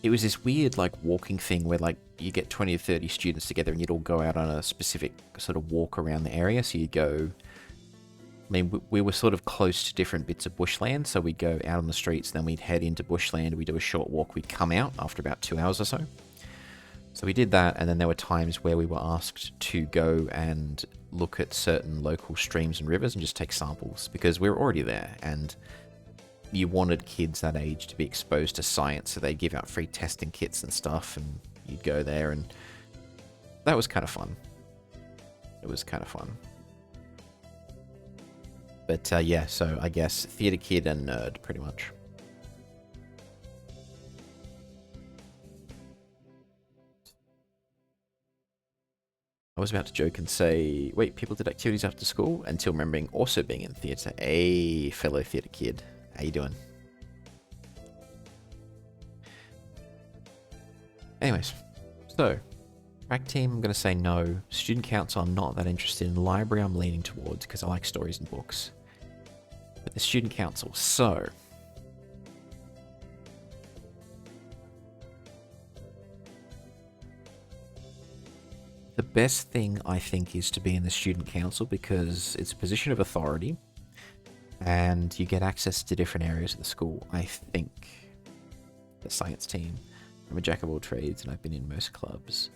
it was this weird, like, walking thing where, like, you get 20 or 30 students together and you'd all go out on a specific sort of walk around the area. So you'd go I mean, we were sort of close to different bits of bushland, so we'd go out on the streets, then we'd head into bushland, we'd do a short walk, we'd come out after about 2 hours or so. So we did that, and then there were times where we were asked to go and look at certain local streams and rivers and just take samples, because we were already there, and you wanted kids that age to be exposed to science, so they'd give out free testing kits and stuff, and you'd go there, and that was kind of fun. It was kind of fun. But yeah, so I guess theatre kid and nerd, pretty much. I was about to joke and say, wait, people did activities after school, until remembering also being in theatre. Hey, fellow theatre kid. How you doing? Anyways, so, track team, I'm going to say no. Student council, I'm not that interested in. Library, I'm leaning towards, because I like stories and books. But the student council, so... the best thing, I think, is to be in the student council, because it's a position of authority, and you get access to different areas of the school, I think. The science team. I'm a jack of all trades, and I've been in most clubs.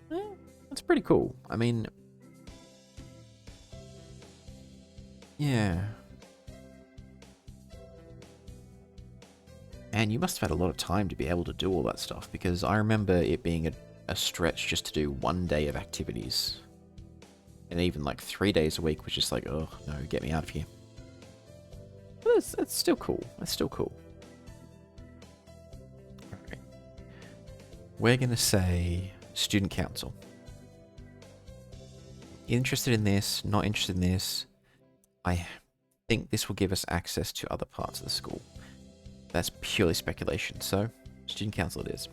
That's pretty cool. I mean... yeah. And you must have had a lot of time to be able to do all that stuff, because I remember it being a stretch just to do 1 day of activities. And even like 3 days a week was just like, oh no, get me out of here. But it's still cool. That's still cool. Alright. We're going to say student council. Interested in this, not interested in this. I think this will give us access to other parts of the school. That's purely speculation, so student council it is.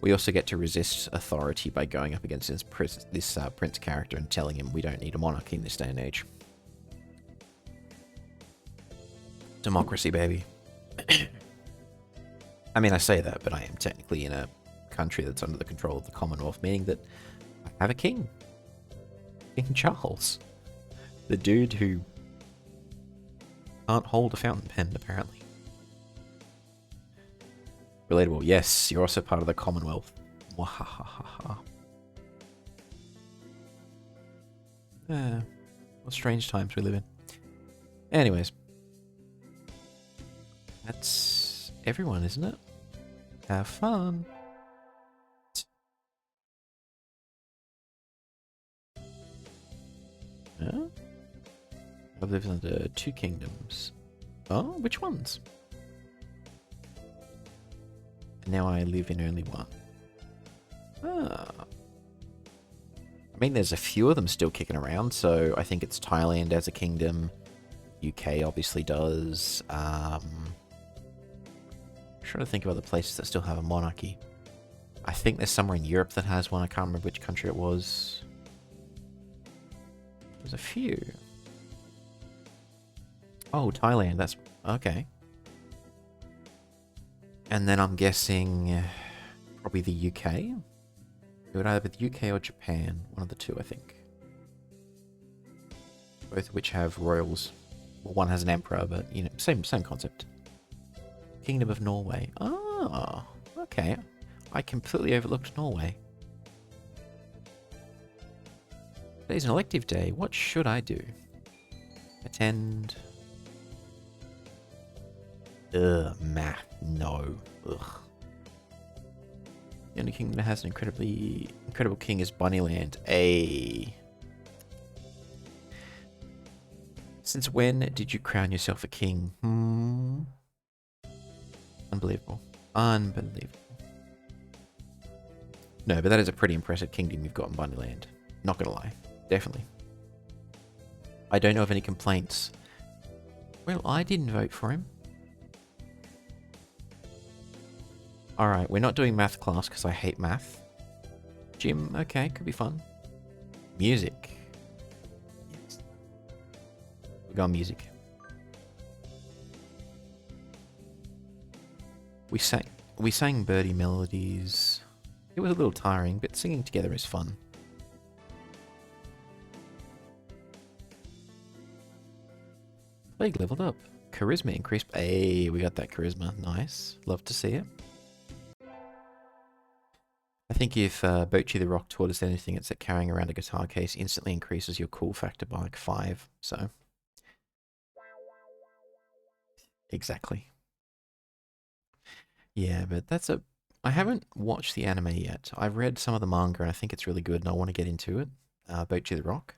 We also get to resist authority by going up against this prince character and telling him we don't need a monarchy in this day and age. Democracy, baby. I mean, I say that, but I am technically in a country that's under the control of the Commonwealth, meaning that I have a king. King Charles. The dude who can't hold a fountain pen, apparently. Relatable. Yes, you're also part of the Commonwealth. Wahahaha. What strange times we live in. Anyways. That's everyone, isn't it? Have fun. Huh? I've lived under 2 kingdoms. Oh, which ones? And now I live in only 1. Ah. I mean, there's a few of them still kicking around, so I think it's Thailand as a kingdom. UK obviously does. I'm trying to think of other places that still have a monarchy. I think there's somewhere in Europe that has one. I can't remember which country it was. There's a few. Oh, Thailand. That's... okay. And then I'm guessing probably the UK. It would either be the UK or Japan. One of the two, I think. Both of which have royals. Well, one has an emperor, but, you know, same concept. Kingdom of Norway. Oh, okay. I completely overlooked Norway. Today's an elective day. What should I do? Attend... math. No. Ugh. The only kingdom that has an incredible king is Bunnyland. Since when did you crown yourself a king? Unbelievable. Unbelievable. No, but that is a pretty impressive kingdom you've got in Bunnyland. Not gonna lie. Definitely. I don't know of any complaints. Well, I didn't vote for him. Alright, we're not doing math class because I hate math. Gym, okay, could be fun. Music. Yes. We got music. We sang birdie melodies. It was a little tiring, but singing together is fun. Plague leveled up. Charisma increased. Hey, we got that charisma. Nice. Love to see it. I think if Bochi the Rock taught us anything, it's that carrying around a guitar case instantly increases your cool factor by like 5. So, exactly. Yeah, but that's a... I haven't watched the anime yet. I've read some of the manga and I think it's really good and I want to get into it. Bochi the Rock.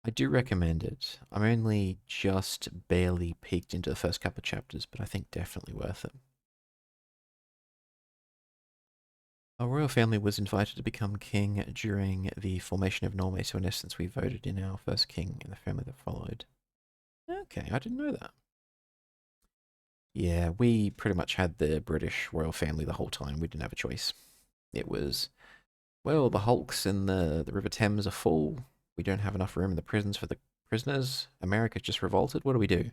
I do recommend it. I'm only just barely peeked into the first couple of chapters, but I think definitely worth it. Our royal family was invited to become king during the formation of Norway, so in essence we voted in our first king and the family that followed. Okay, I didn't know that. Yeah, we pretty much had the British royal family the whole time. We didn't have a choice. It was, well, the hulks in the River Thames are full. We don't have enough room in the prisons for the prisoners. America just revolted. What do we do?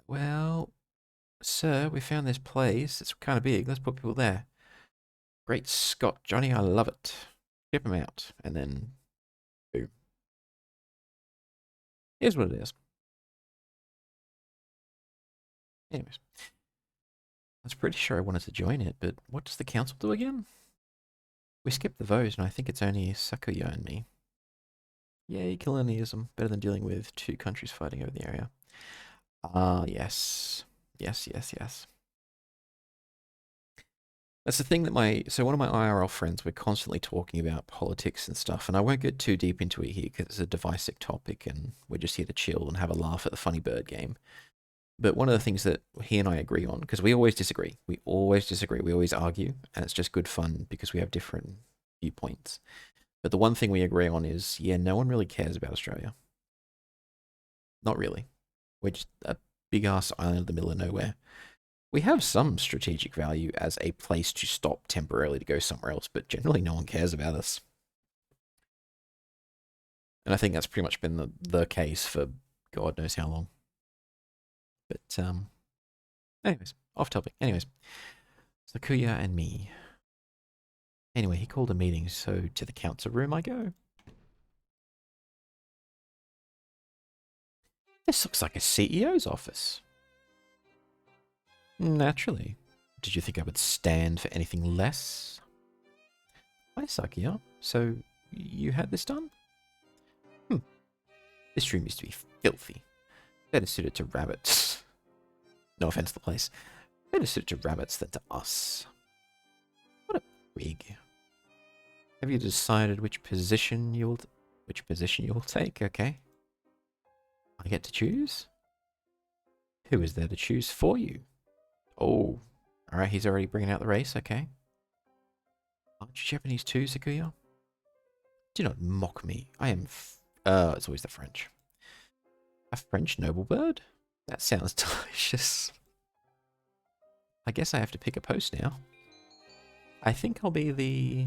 Well, sir, we found this place. It's kind of big. Let's put people there. Great Scott, Johnny, I love it. Ship him out. And then, boom. Here's what it is. Anyways. I was pretty sure I wanted to join it, but what does the council do again? We skipped the vote, and I think it's only Sakuya and me. Yay, colonialism. Better than dealing with 2 countries fighting over the area. Yes. Yes, yes, yes. That's the thing that so one of my IRL friends, we're constantly talking about politics and stuff, and I won't get too deep into it here because it's a divisive topic and we're just here to chill and have a laugh at the funny bird game. But one of the things that he and I agree on, because we always disagree, we always argue, and it's just good fun because we have different viewpoints. But the one thing we agree on is, yeah, no one really cares about Australia. Not really. We're just a big-ass island in the middle of nowhere. We have some strategic value as a place to stop temporarily to go somewhere else, but generally no one cares about us. And I think that's pretty much been the case for God knows how long. But, anyways, off topic. Anyways, Sakuya and me. Anyway, he called a meeting, so to the council room I go. This looks like a CEO's office. Naturally. Did you think I would stand for anything less? Hi, Sakuya. So, you had this done? This room used to be filthy. Better suited to rabbits. No offense to the place. Better suited to rabbits than to us. What a prig. Have you decided which position you'll take? Okay. I get to choose? Who is there to choose for you? Oh. Alright, he's already bringing out the race. Okay. Aren't you Japanese too, Sakuya? Do not mock me. I am... it's always the French. A French noble bird? That sounds delicious. I guess I have to pick a post now. I think I'll be the...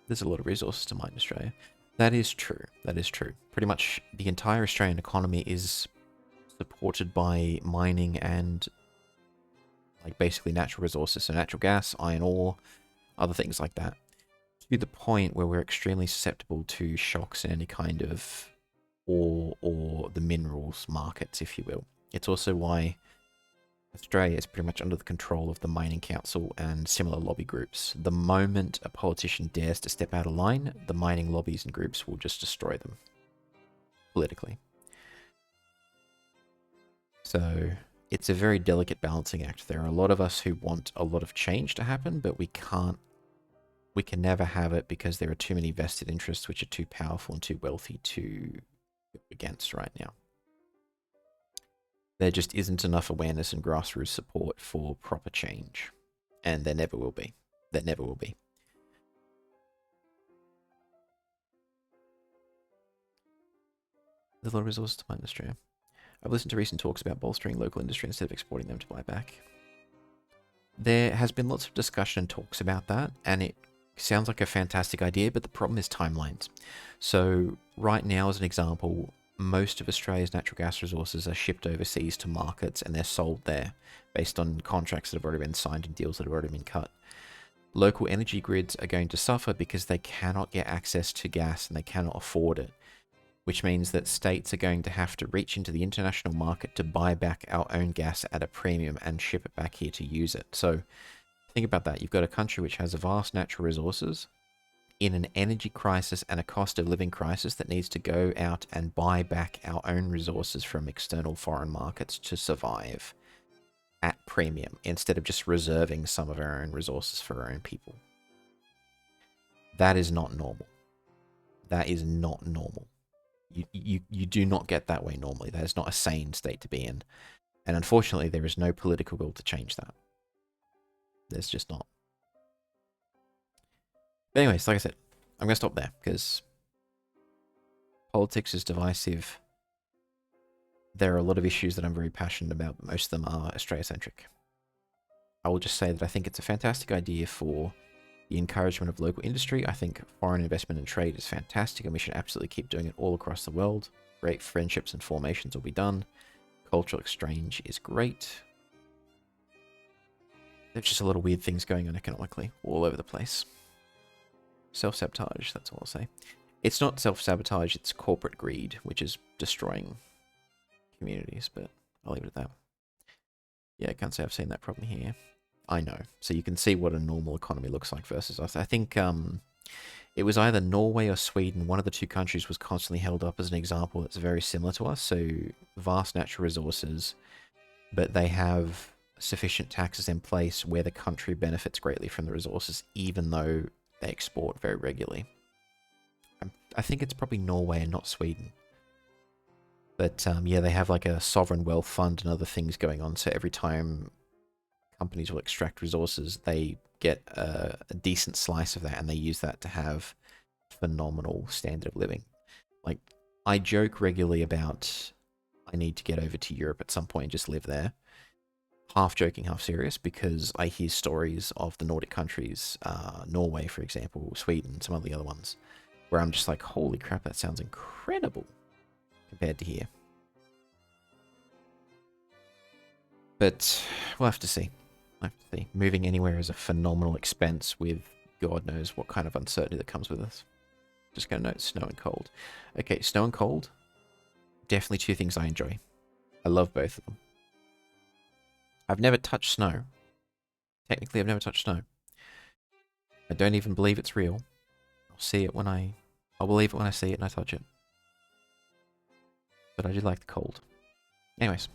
There's a lot of resources to mine in Australia. That is true. That is true. Pretty much the entire Australian economy is supported by mining and like basically natural resources. So natural gas, iron ore, other things like that. To the point where we're extremely susceptible to shocks in any kind of ore or the minerals markets, if you will. It's also why Australia is pretty much under the control of the Mining Council and similar lobby groups. The moment a politician dares to step out of line, the mining lobbies and groups will just destroy them politically. So it's a very delicate balancing act. There are a lot of us who want a lot of change to happen, but we can never have it because there are too many vested interests which are too powerful and too wealthy to go against right now. There just isn't enough awareness and grassroots support for proper change. And there never will be. There never will be. There's a lot of resources to mine in Australia. I've listened to recent talks about bolstering local industry instead of exporting them to buy back. There has been lots of discussion and talks about that, and it sounds like a fantastic idea, but the problem is timelines. So right now, as an example, most of Australia's natural gas resources are shipped overseas to markets and they're sold there based on contracts that have already been signed and deals that have already been cut. Local energy grids are going to suffer because they cannot get access to gas and they cannot afford it, which means that states are going to have to reach into the international market to buy back our own gas at a premium and ship it back here to use it. So think about that. You've got a country which has vast natural resources in an energy crisis and a cost of living crisis that needs to go out and buy back our own resources from external foreign markets to survive at premium instead of just reserving some of our own resources for our own people. That is not normal. That is not normal. You do not get that way normally. That is not a sane state to be in. And unfortunately, there is no political will to change that. There's just not. But anyways, like I said, I'm going to stop there because politics is divisive. There are a lot of issues that I'm very passionate about, but most of them are Australia-centric. I will just say that I think it's a fantastic idea for the encouragement of local industry. I think foreign investment and trade is fantastic, and we should absolutely keep doing it all across the world. Great friendships and formations will be done. Cultural exchange is great. There's just a lot of weird things going on economically all over the place. Self-sabotage, that's all I'll say. It's not self-sabotage, it's corporate greed, which is destroying communities, but I'll leave it at that. Yeah, I can't say I've seen that problem here. I know. So you can see what a normal economy looks like versus us. I think it was either Norway or Sweden. One of the two countries was constantly held up as an example that's very similar to us. So vast natural resources, but they have sufficient taxes in place where the country benefits greatly from the resources, even though they export very regularly. I think it's probably Norway and not Sweden. But yeah, they have like a sovereign wealth fund and other things going on. So every time companies will extract resources, they get a decent slice of that, and they use that to have phenomenal standard of living. Like, I joke regularly about I need to get over to Europe at some point and just live there. Half joking, half serious, because I hear stories of the Nordic countries, Norway, for example, Sweden, some of the other ones, where I'm just like, holy crap, that sounds incredible compared to here. But we'll have to see. Moving anywhere is a phenomenal expense with God knows what kind of uncertainty that comes with us. Just going to note snow and cold. Okay, snow and cold, definitely two things I enjoy. I love both of them. I've never touched snow. Technically, I've never touched snow. I don't even believe it's real. I'll believe it when I see it and I touch it. But I do like the cold. Anyways.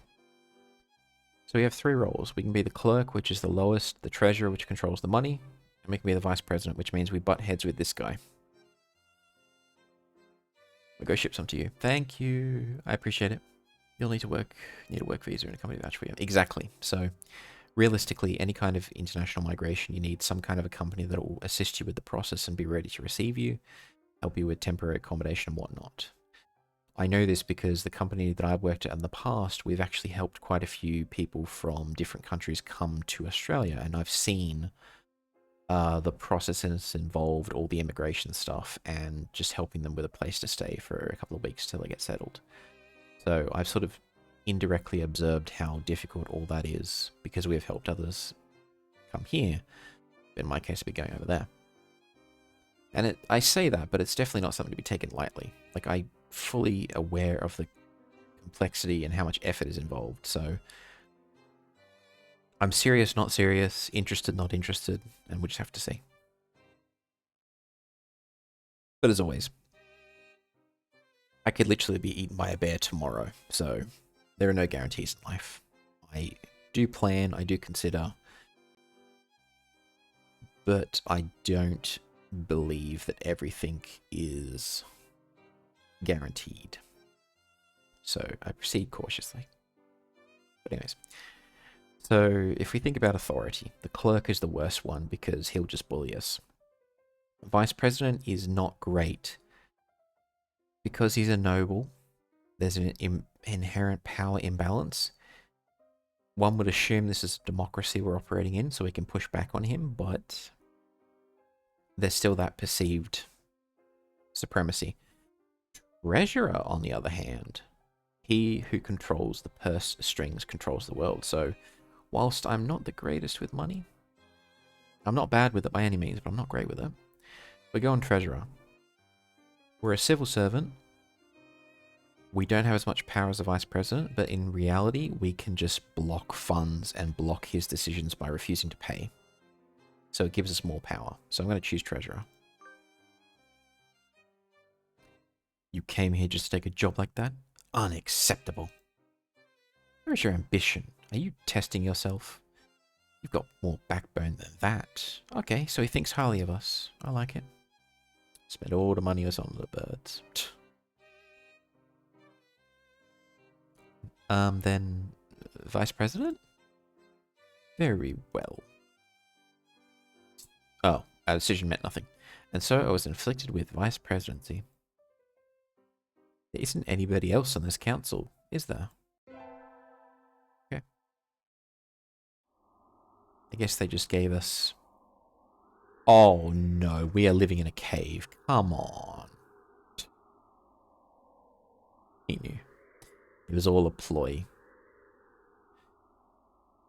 So we have three roles. We can be the clerk, which is the lowest, the treasurer, which controls the money, and we can be the vice president, which means we butt heads with this guy. We'll go ship some to you. Thank you. I appreciate it. You'll need a work visa and a company voucher for you. Exactly. So realistically, any kind of international migration, you need some kind of a company that will assist you with the process and be ready to receive you, help you with temporary accommodation and whatnot. I know this because the company that I've worked at in the past, we've actually helped quite a few people from different countries come to Australia, and I've seen the processes involved, all the immigration stuff, and just helping them with a place to stay for a couple of weeks till they get settled. So I've sort of indirectly observed how difficult all that is because we have helped others come here. In my case, it'd be going over there. And I say that, but it's definitely not something to be taken lightly. Like, I'm fully aware of the complexity and how much effort is involved. So I'm serious, not serious, interested, not interested, and we'll just have to see. But as always, I could literally be eaten by a bear tomorrow, so there are no guarantees in life. I do plan, I do consider, but I don't believe that everything is guaranteed. So I proceed cautiously. But anyways, so if we think about authority, the clerk is the worst one because he'll just bully us. Vice president is not great because he's a noble. There's an inherent power imbalance. One would assume this is a democracy we're operating in, so we can push back on him, but there's still that perceived supremacy. Treasurer, on the other hand, he who controls the purse strings controls the world. So whilst I'm not the greatest with money, I'm not bad with it by any means, but I'm not great with it. We go on Treasurer. We're a civil servant. We don't have as much power as the Vice President, but in reality, we can just block funds and block his decisions by refusing to pay. So it gives us more power. So I'm going to choose Treasurer. You came here just to take a job like that? Unacceptable. Where's your ambition? Are you testing yourself? You've got more backbone than that. Okay, so he thinks highly of us. I like it. Spend all the money on the birds. Then Vice President? Very well. Oh, our decision meant nothing. And so I was inflicted with Vice Presidency. There isn't anybody else on this council, is there? Okay. I guess they just gave us... Oh no, we are living in a cave. Come on. He knew. It was all a ploy.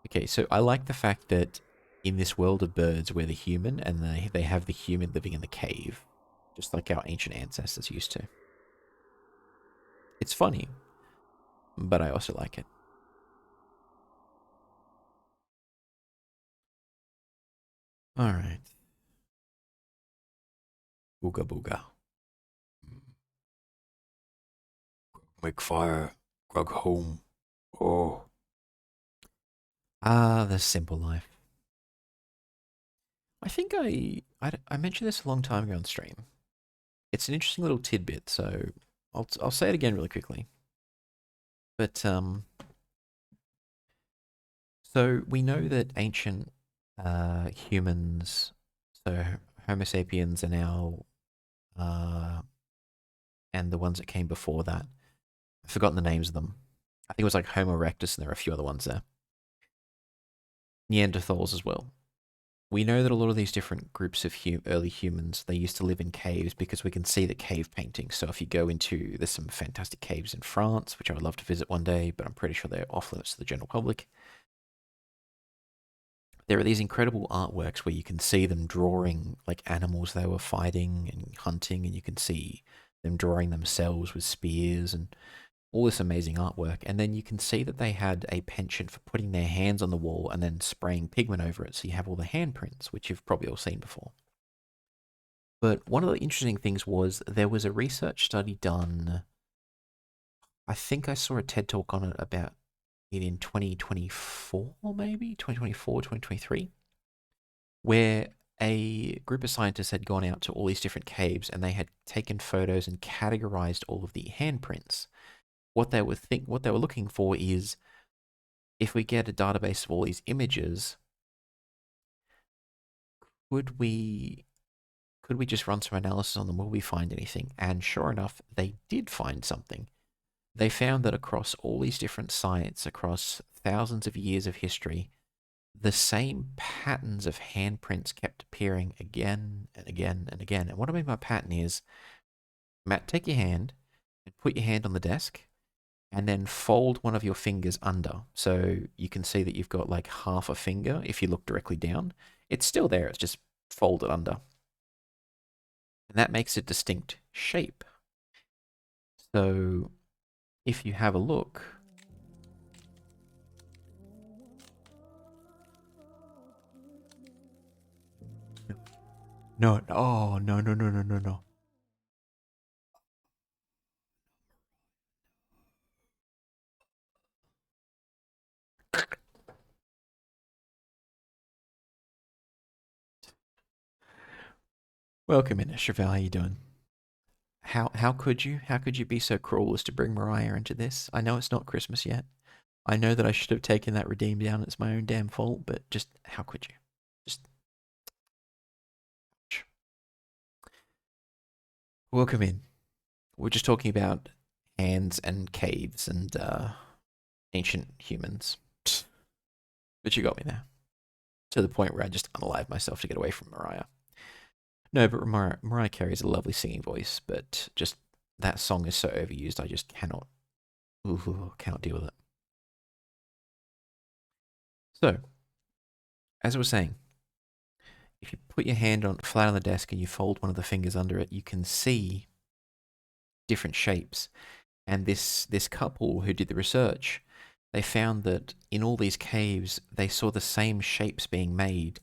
Okay, so I like the fact that in this world of birds, we're the human, and they have the human living in the cave. Just like our ancient ancestors used to. It's funny, but I also like it. Alright. Booga booga. Make fire. Grog home. Oh. Ah, the simple life. I think I mentioned this a long time ago on stream. It's an interesting little tidbit, so I'll say it again really quickly. But so we know that ancient humans, so Homo sapiens are now, and the ones that came before that, I've forgotten the names of them. I think it was like Homo erectus, and there are a few other ones there. Neanderthals as well. We know that a lot of these different groups of early humans, they used to live in caves because we can see the cave paintings. So if you go into, there's some fantastic caves in France, which I would love to visit one day, but I'm pretty sure they're off limits to the general public. There are these incredible artworks where you can see them drawing like animals they were fighting and hunting, and you can see them drawing themselves with spears and all this amazing artwork. And then you can see that they had a penchant for putting their hands on the wall and then spraying pigment over it, so you have all the handprints, which you've probably all seen before. But one of the interesting things was there was a research study done, I think I saw a TED talk on it about it in 2024, maybe 2024, 2023, where a group of scientists had gone out to all these different caves and they had taken photos and categorized all of the handprints. What they were looking for is, if we get a database of all these images, could we just run some analysis on them? Will we find anything? And sure enough, they did find something. They found that across all these different sites, across thousands of years of history, the same patterns of handprints kept appearing again and again and again. And what I mean by pattern is, Matt, take your hand and put your hand on the desk and then fold one of your fingers under. So you can see that you've got like half a finger if you look directly down. It's still there, it's just folded under. And that makes a distinct shape. So if you have a look, no, oh, no, no, no, no, no, no. Welcome in, Chevelle. How you doing? How could you? How could you be so cruel as to bring Mariah into this? I know it's not Christmas yet. I know that I should have taken that redeem down. It's my own damn fault, but just how could you? Just welcome in. We're just talking about hands and caves and ancient humans. But you got me there. To the point where I just unalive myself to get away from Mariah. No, but Mariah Carey has a lovely singing voice, but just that song is so overused, I just cannot deal with it. So, as I was saying, If you put your hand on flat on the desk and you fold one of the fingers under it, you can see different shapes. And this couple who did the research, they found that in all these caves, they saw the same shapes being made,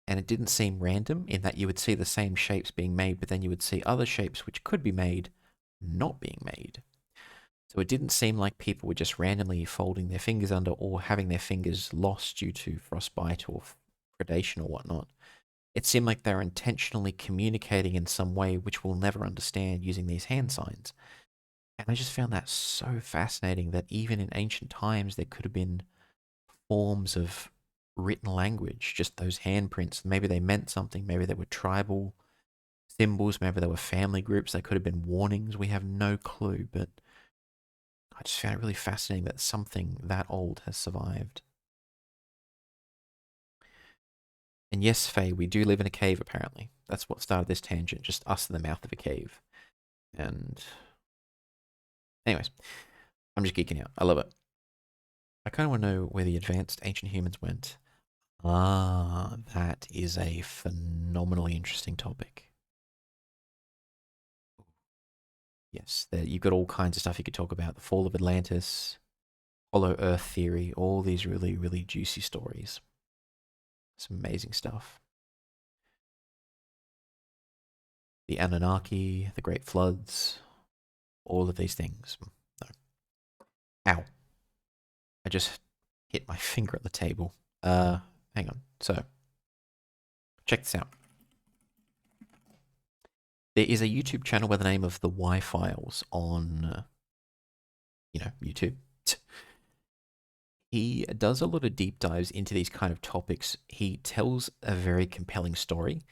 and it didn't seem random in that you would see the same shapes being made, but then you would see other shapes which could be made not being made. So it didn't seem like people were just randomly folding their fingers under or having their fingers lost due to frostbite or predation or whatnot. It seemed like they were intentionally communicating in some way which we'll never understand using these hand signs. And I just found that so fascinating that even in ancient times there could have been forms of written language, just those handprints. Maybe they meant something, maybe they were tribal symbols, maybe they were family groups, they could have been warnings. We have no clue, but I just found it really fascinating that something that old has survived. And yes, Faye, we do live in a cave apparently. That's what started this tangent, just us in the mouth of a cave. And anyways, I'm just geeking out. I love it. I kind of want to know where the advanced ancient humans went. Ah, that is a phenomenally interesting topic. Yes, you've got all kinds of stuff you could talk about. The fall of Atlantis, hollow earth theory, all these really, really juicy stories. Some amazing stuff. The Anunnaki, the Great Floods, all of these things. No. Ow. I just hit my finger at the table. Hang on. So, check this out. There is a YouTube channel by the name of the Y-Files on, YouTube. He does a lot of deep dives into these kind of topics. He tells a very compelling story.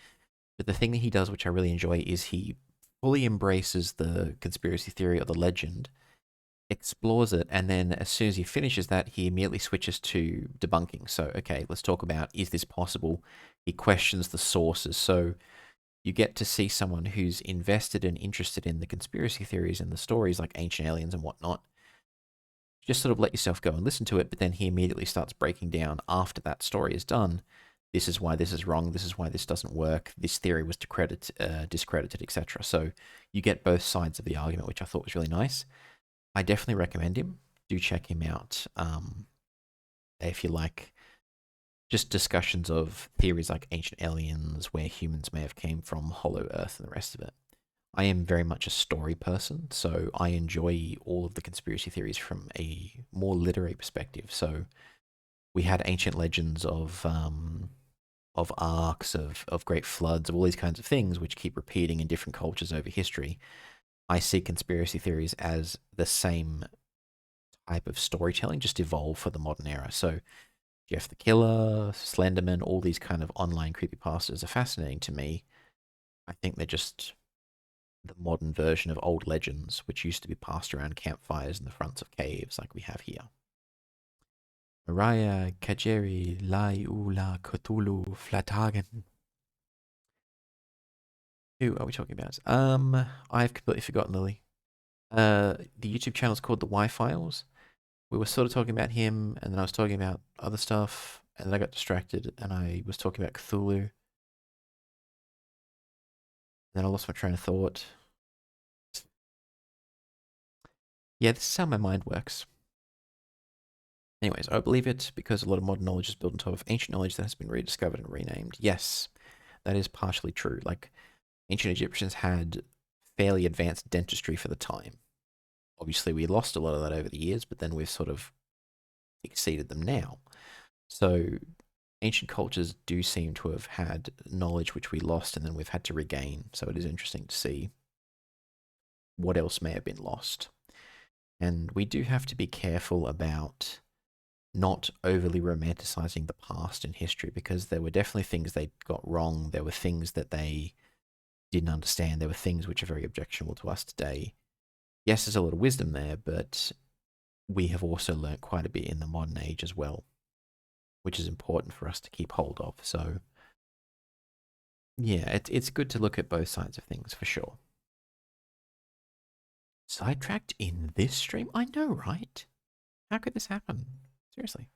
But the thing that he does, which I really enjoy, is he fully embraces the conspiracy theory or the legend, explores it, and then as soon as he finishes that, he immediately switches to debunking. So, okay, let's talk about, is this possible? He questions the sources. So you get to see someone who's invested and interested in the conspiracy theories and the stories like ancient aliens and whatnot. Just sort of let yourself go and listen to it, but then he immediately starts breaking down after that story is done. This is why this is wrong. This is why this doesn't work. This theory was discredited, etc. So you get both sides of the argument, which I thought was really nice. I definitely recommend him. Do check him out if you like just discussions of theories like ancient aliens, where humans may have came from, Hollow Earth, and the rest of it. I am very much a story person, so I enjoy all of the conspiracy theories from a more literary perspective. So we had ancient legends of arcs, of great floods, of all these kinds of things which keep repeating in different cultures over history. I see conspiracy theories as the same type of storytelling, just evolved for the modern era. So Jeff the Killer, Slenderman, all these kind of online creepypastas are fascinating to me. I think they're just the modern version of old legends, which used to be passed around campfires in the fronts of caves like we have here. Mariah Kajeri Lai Ula Cthulhu Flatagen. Who are we talking about? I've completely forgotten, Lily. The YouTube channel is called the Y-Files. We were sort of talking about him, and then I was talking about other stuff, and then I got distracted, and I was talking about Cthulhu. Then I lost my train of thought. Yeah, this is how my mind works. Anyways, I believe it because a lot of modern knowledge is built on top of ancient knowledge that has been rediscovered and renamed. Yes, that is partially true. Like, ancient Egyptians had fairly advanced dentistry for the time. Obviously, we lost a lot of that over the years, but then we've sort of exceeded them now. So, ancient cultures do seem to have had knowledge which we lost and then we've had to regain. So, it is interesting to see what else may have been lost. And we do have to be careful about not overly romanticizing the past in history because there were definitely things they got wrong. There were things that they didn't understand. There were things which are very objectionable to us today. Yes, there's a lot of wisdom there, but we have also learnt quite a bit in the modern age as well, which is important for us to keep hold of. So, yeah, it's good to look at both sides of things for sure. Sidetracked in this stream? I know, right? How could this happen? Seriously.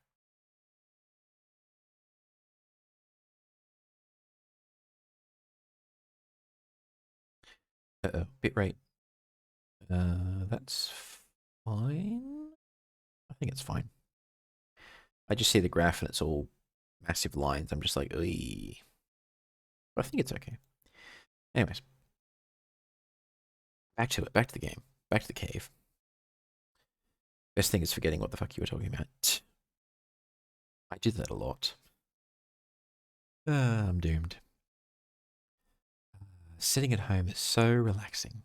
Bitrate. That's fine. I think it's fine. I just see the graph and it's all massive lines. I'm just like, "Oy." But I think it's okay. Anyways, back to it. Back to the game. Back to the cave. Best thing is forgetting what the fuck you were talking about. I do that a lot. I'm doomed. Sitting at home is so relaxing.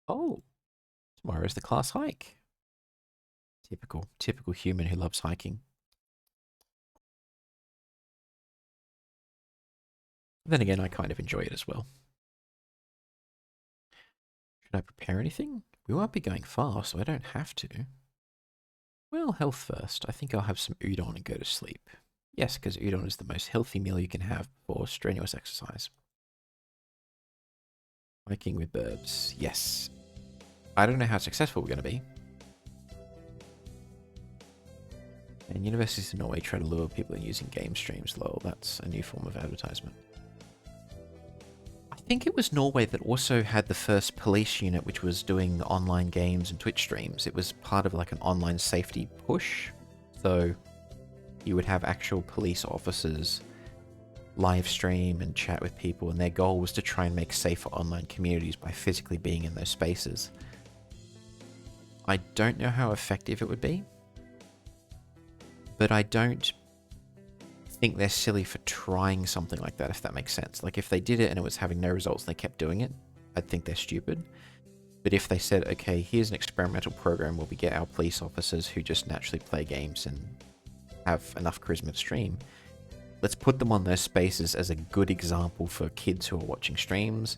Oh, tomorrow's the class hike. Typical human who loves hiking. Then again, I kind of enjoy it as well. Should I prepare anything? We won't be going far, so I don't have to. Well, health first. I think I'll have some udon and go to sleep. Yes, because udon is the most healthy meal you can have before strenuous exercise. Hiking with burbs. Yes. I don't know how successful we're going to be. And universities in Norway try to lure people in using game streams. Lol, that's a new form of advertisement. I think it was Norway that also had the first police unit which was doing online games and Twitch streams. It was part of like an online safety push. So you would have actual police officers live stream and chat with people, and their goal was to try and make safer online communities by physically being in those spaces. I don't know how effective it would be, but I don't think they're silly for trying something like that, if that makes sense. Like, if they did it and it was having no results and they kept doing it, I'd think they're stupid. But if they said, okay, here's an experimental program where we get our police officers who just naturally play games and have enough charisma to stream, let's put them on those spaces as a good example for kids who are watching streams.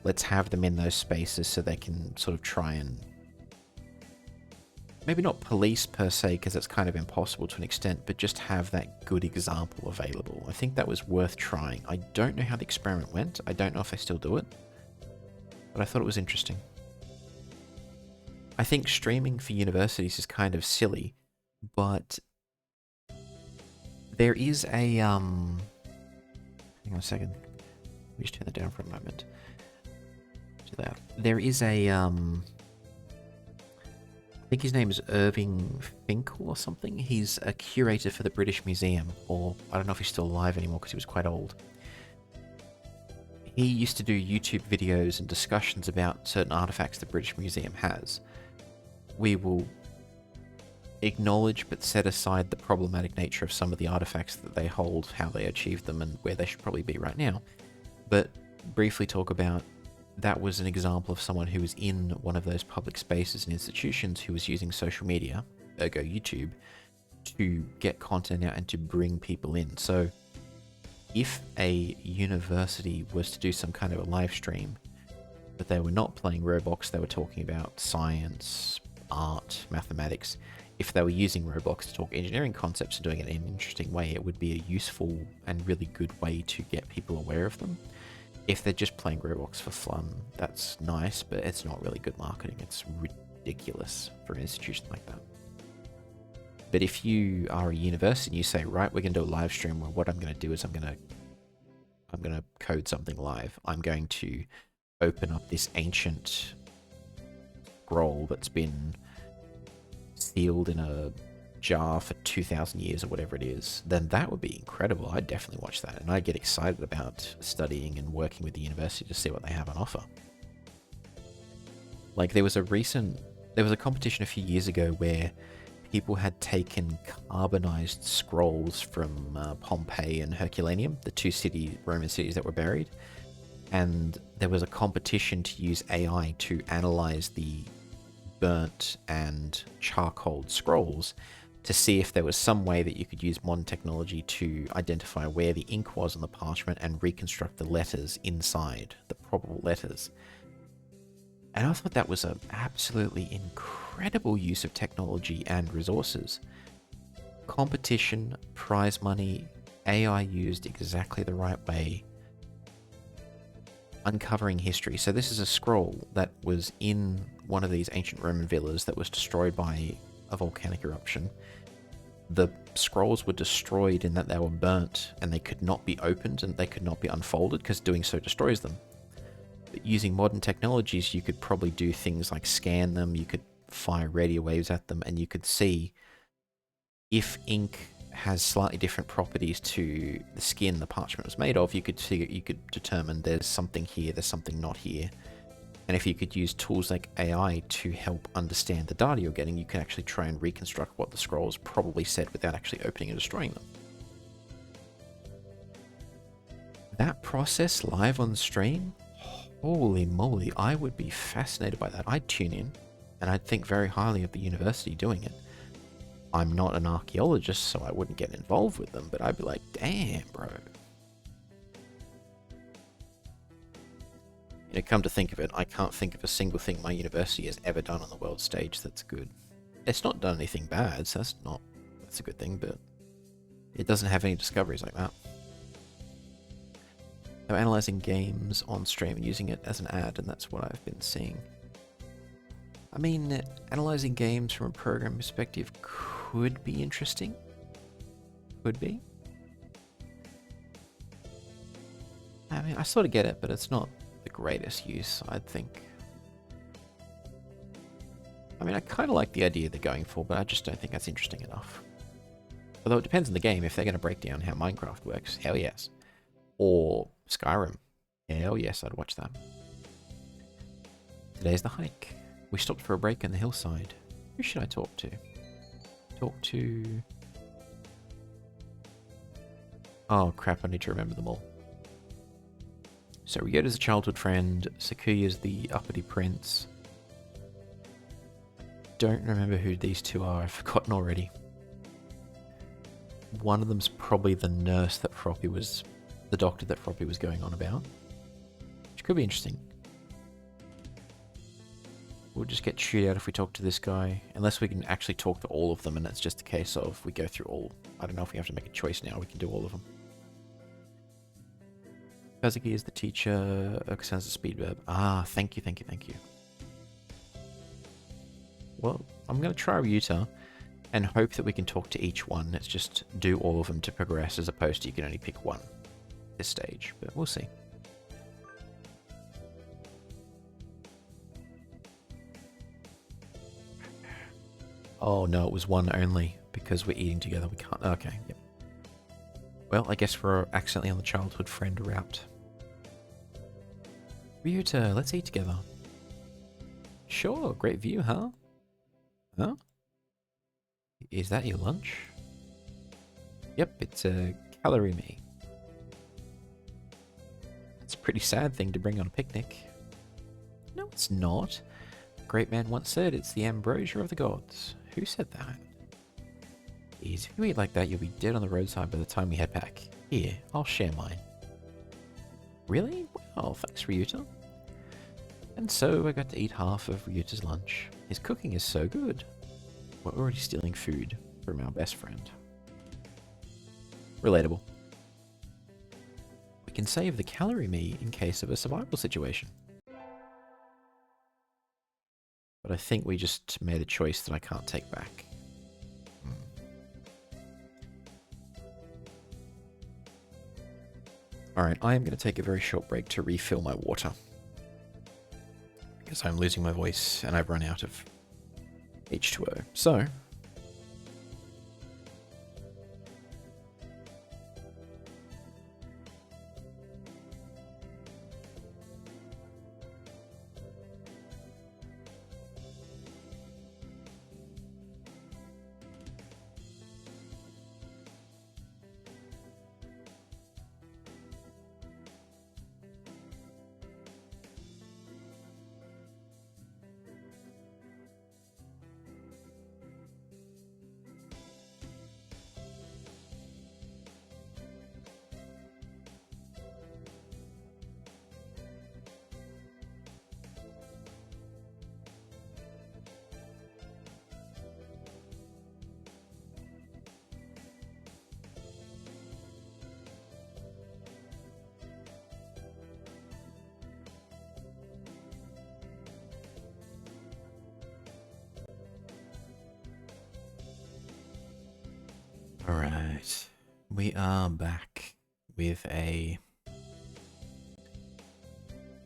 Let's have them in those spaces so they can sort of try and maybe not police per se, because it's kind of impossible to an extent, but just have that good example available. I think that was worth trying. I don't know how the experiment went. I don't know if they still do it, but I thought it was interesting. I think streaming for universities is kind of silly, but there is a, hang on a second. Let me just turn that down for a moment. Too loud. There is a, I think his name is Irving Finkel or something. He's a curator for the British Museum, or I don't know if he's still alive anymore because he was quite old. He used to do YouTube videos and discussions about certain artifacts the British Museum has. We will acknowledge but set aside the problematic nature of some of the artifacts that they hold, how they achieved them, and where they should probably be right now. But briefly talk about that was an example of someone who was in one of those public spaces and institutions who was using social media, ergo YouTube, to get content out and to bring people in. So if a university was to do some kind of a live stream, but they were not playing Roblox, they were talking about science, art, mathematics. If they were using Roblox to talk engineering concepts and doing it in an interesting way, it would be a useful and really good way to get people aware of them. If they're just playing Roblox for fun, that's nice, but it's not really good marketing. It's ridiculous for an institution like that. But if you are a university and you say, right, we're going to do a live stream where what I'm going to do is I'm going to code something live. I'm going to open up this ancient scroll that's been sealed in a jar for 2,000 years or whatever it is, then that would be incredible. I'd definitely watch that, and I'd get excited about studying and working with the university to see what they have on offer. Like, there was a competition a few years ago where people had taken carbonized scrolls from Pompeii and Herculaneum, the two Roman cities that were buried, and there was a competition to use AI to analyze the burnt and charcoaled scrolls to see if there was some way that you could use modern technology to identify where the ink was on the parchment and reconstruct the letters inside, the probable letters. And I thought that was an absolutely incredible use of technology and resources. Competition, prize money, AI used exactly the right way, uncovering history. So this is a scroll that was in one of these ancient Roman villas that was destroyed by a volcanic eruption. The scrolls were destroyed in that they were burnt and they could not be opened and they could not be unfolded because doing so destroys them. But using modern technologies, you could probably do things like scan them, you could fire radio waves at them, and you could see if ink has slightly different properties to the skin the parchment was made of. You could determine there's something here, there's something not here. And if you could use tools like AI to help understand the data you're getting, you can actually try and reconstruct what the scrolls probably said without actually opening and destroying them. That process live on stream? Holy moly, I would be fascinated by that. I'd tune in, and I'd think very highly of the university doing it. I'm not an archaeologist, so I wouldn't get involved with them, but I'd be like, damn, bro. You know, come to think of it, I can't think of a single thing my university has ever done on the world stage that's good. It's not done anything bad, so that's a good thing, but it doesn't have any discoveries like that. They're analyzing games on stream and using it as an ad, and that's what I've been seeing. I mean, analyzing games from a program perspective could be interesting. Could be. I mean, I sort of get it, but it's not the greatest use, I'd think. I mean, I kind of like the idea they're going for, but I just don't think that's interesting enough. Although it depends on the game. If they're going to break down how Minecraft works, hell yes. Or Skyrim, hell yes, I'd watch that. Today's the hike. We stopped for a break on the hillside. Who should I talk to? Talk to... Oh crap, I need to remember them all. So Ryota's a childhood friend, Sakuya's the uppity prince. Don't remember who these two are, I've forgotten already. One of them's probably the nurse that Froppy was... the doctor that Froppy was going on about. Which could be interesting. We'll just get chewed out if we talk to this guy. Unless we can actually talk to all of them, and it's just a case of we go through all... I don't know if we have to make a choice now, we can do all of them. Kazuki is the teacher, Okusan's the speed verb. Ah, thank you, thank you, thank you. Well, I'm going to try Ryuta and hope that we can talk to each one. Let's just do all of them to progress, as opposed to you can only pick one at this stage, but we'll see. Oh no, it was one only, because we're eating together, we can't... Okay, yep. Well, I guess we're accidentally on the childhood friend route. Ryuta, let's eat together. Sure, great view, huh? Huh? Is that your lunch? Yep, it's a calorie me. It's a pretty sad thing to bring on a picnic. No, it's not. A great man once said it's the ambrosia of the gods. Who said that? If you eat like that, you'll be dead on the roadside by the time we head back. Here, I'll share mine. Really? Well, thanks, Ryuta. And so I got to eat half of Ryuta's lunch. His cooking is so good. We're already stealing food from our best friend. Relatable. We can save the calorie me in case of a survival situation. But I think we just made a choice that I can't take back. Alright, I am going to take a very short break to refill my water. Because I'm losing my voice and I've run out of H2O. So... Alright, we are back with a...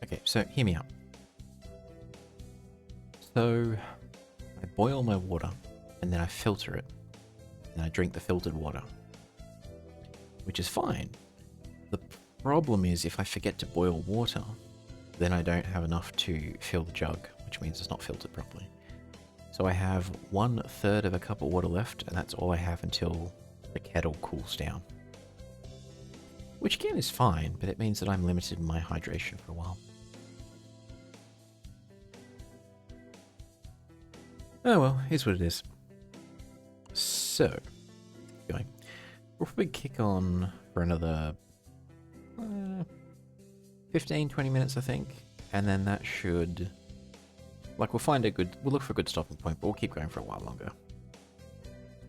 Okay, Okay, so hear me out. So I boil my water and then I filter it. And I drink the filtered water, which is fine. The problem is if I forget to boil water, then I don't have enough to fill the jug, which means it's not filtered properly. So I have 1/3 of a cup of water left, and that's all I have until the kettle cools down. Which again is fine, but it means that I'm limited in my hydration for a while. Oh well, here's what it is. So, going. We'll probably kick on for another 15-20 minutes, I think. And then that should... Like, we'll look for a good stopping point, but we'll keep going for a while longer.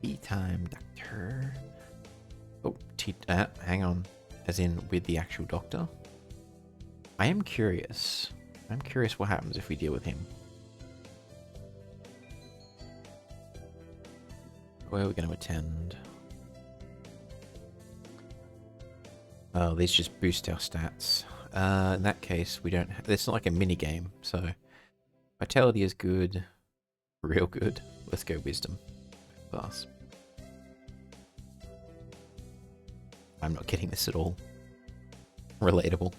Tea time, doctor. Oh, hang on. As in, with the actual doctor. I am curious. I'm curious what happens if we deal with him. Where are we going to attend? Oh, these just boost our stats. In that case, we don't... It's not like a mini game, so... Vitality is good. Real good. Let's go Wisdom. Pass. I'm not getting this at all. Relatable.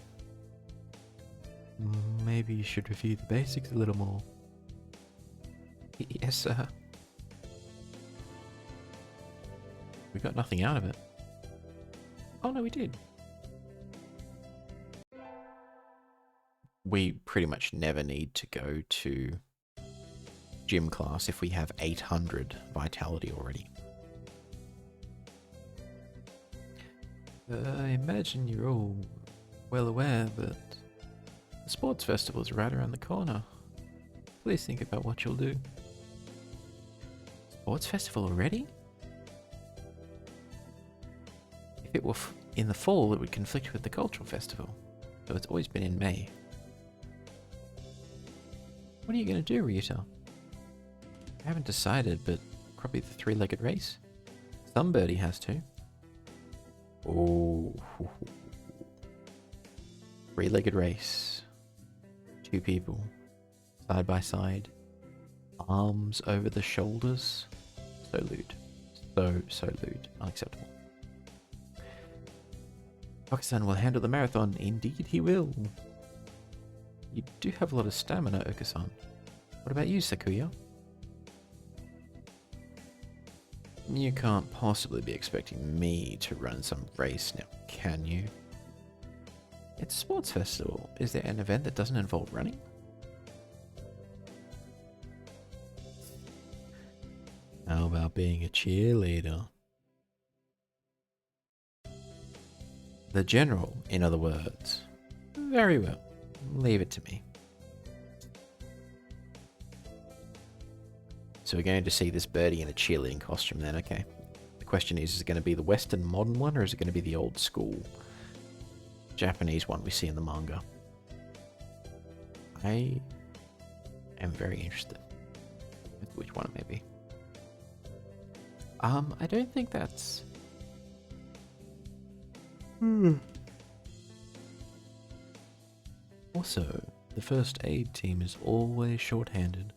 Maybe you should review the basics a little more. Yes, sir. We got nothing out of it. Oh no, we did. We pretty much never need to go to gym class if we have 800 vitality already. I imagine you're all well aware that the sports festival is right around the corner. Please think about what you'll do. Sports festival already? If it were in the fall, it would conflict with the cultural festival, so it's always been in May. What are you going to do, Ryuta? I haven't decided, but probably the three-legged race. Some birdie has to. Oh. Three-legged race. 2 people. Side by side. Arms over the shoulders. So lewd. So lewd. Unacceptable. Okasan will handle the marathon. Indeed he will. You do have a lot of stamina, Okasan. What about you, Sakuya? You can't possibly be expecting me to run some race now, can you? It's a sports festival. Is there an event that doesn't involve running? How about being a cheerleader? The general, in other words. Very well. Leave it to me. So we're going to see this birdie in a cheerleading costume then, okay. The question is it going to be the Western modern one, or is it going to be the old school Japanese one we see in the manga? I am very interested with which one it may be. I don't think that's... Also, the first aid team is always short-handed,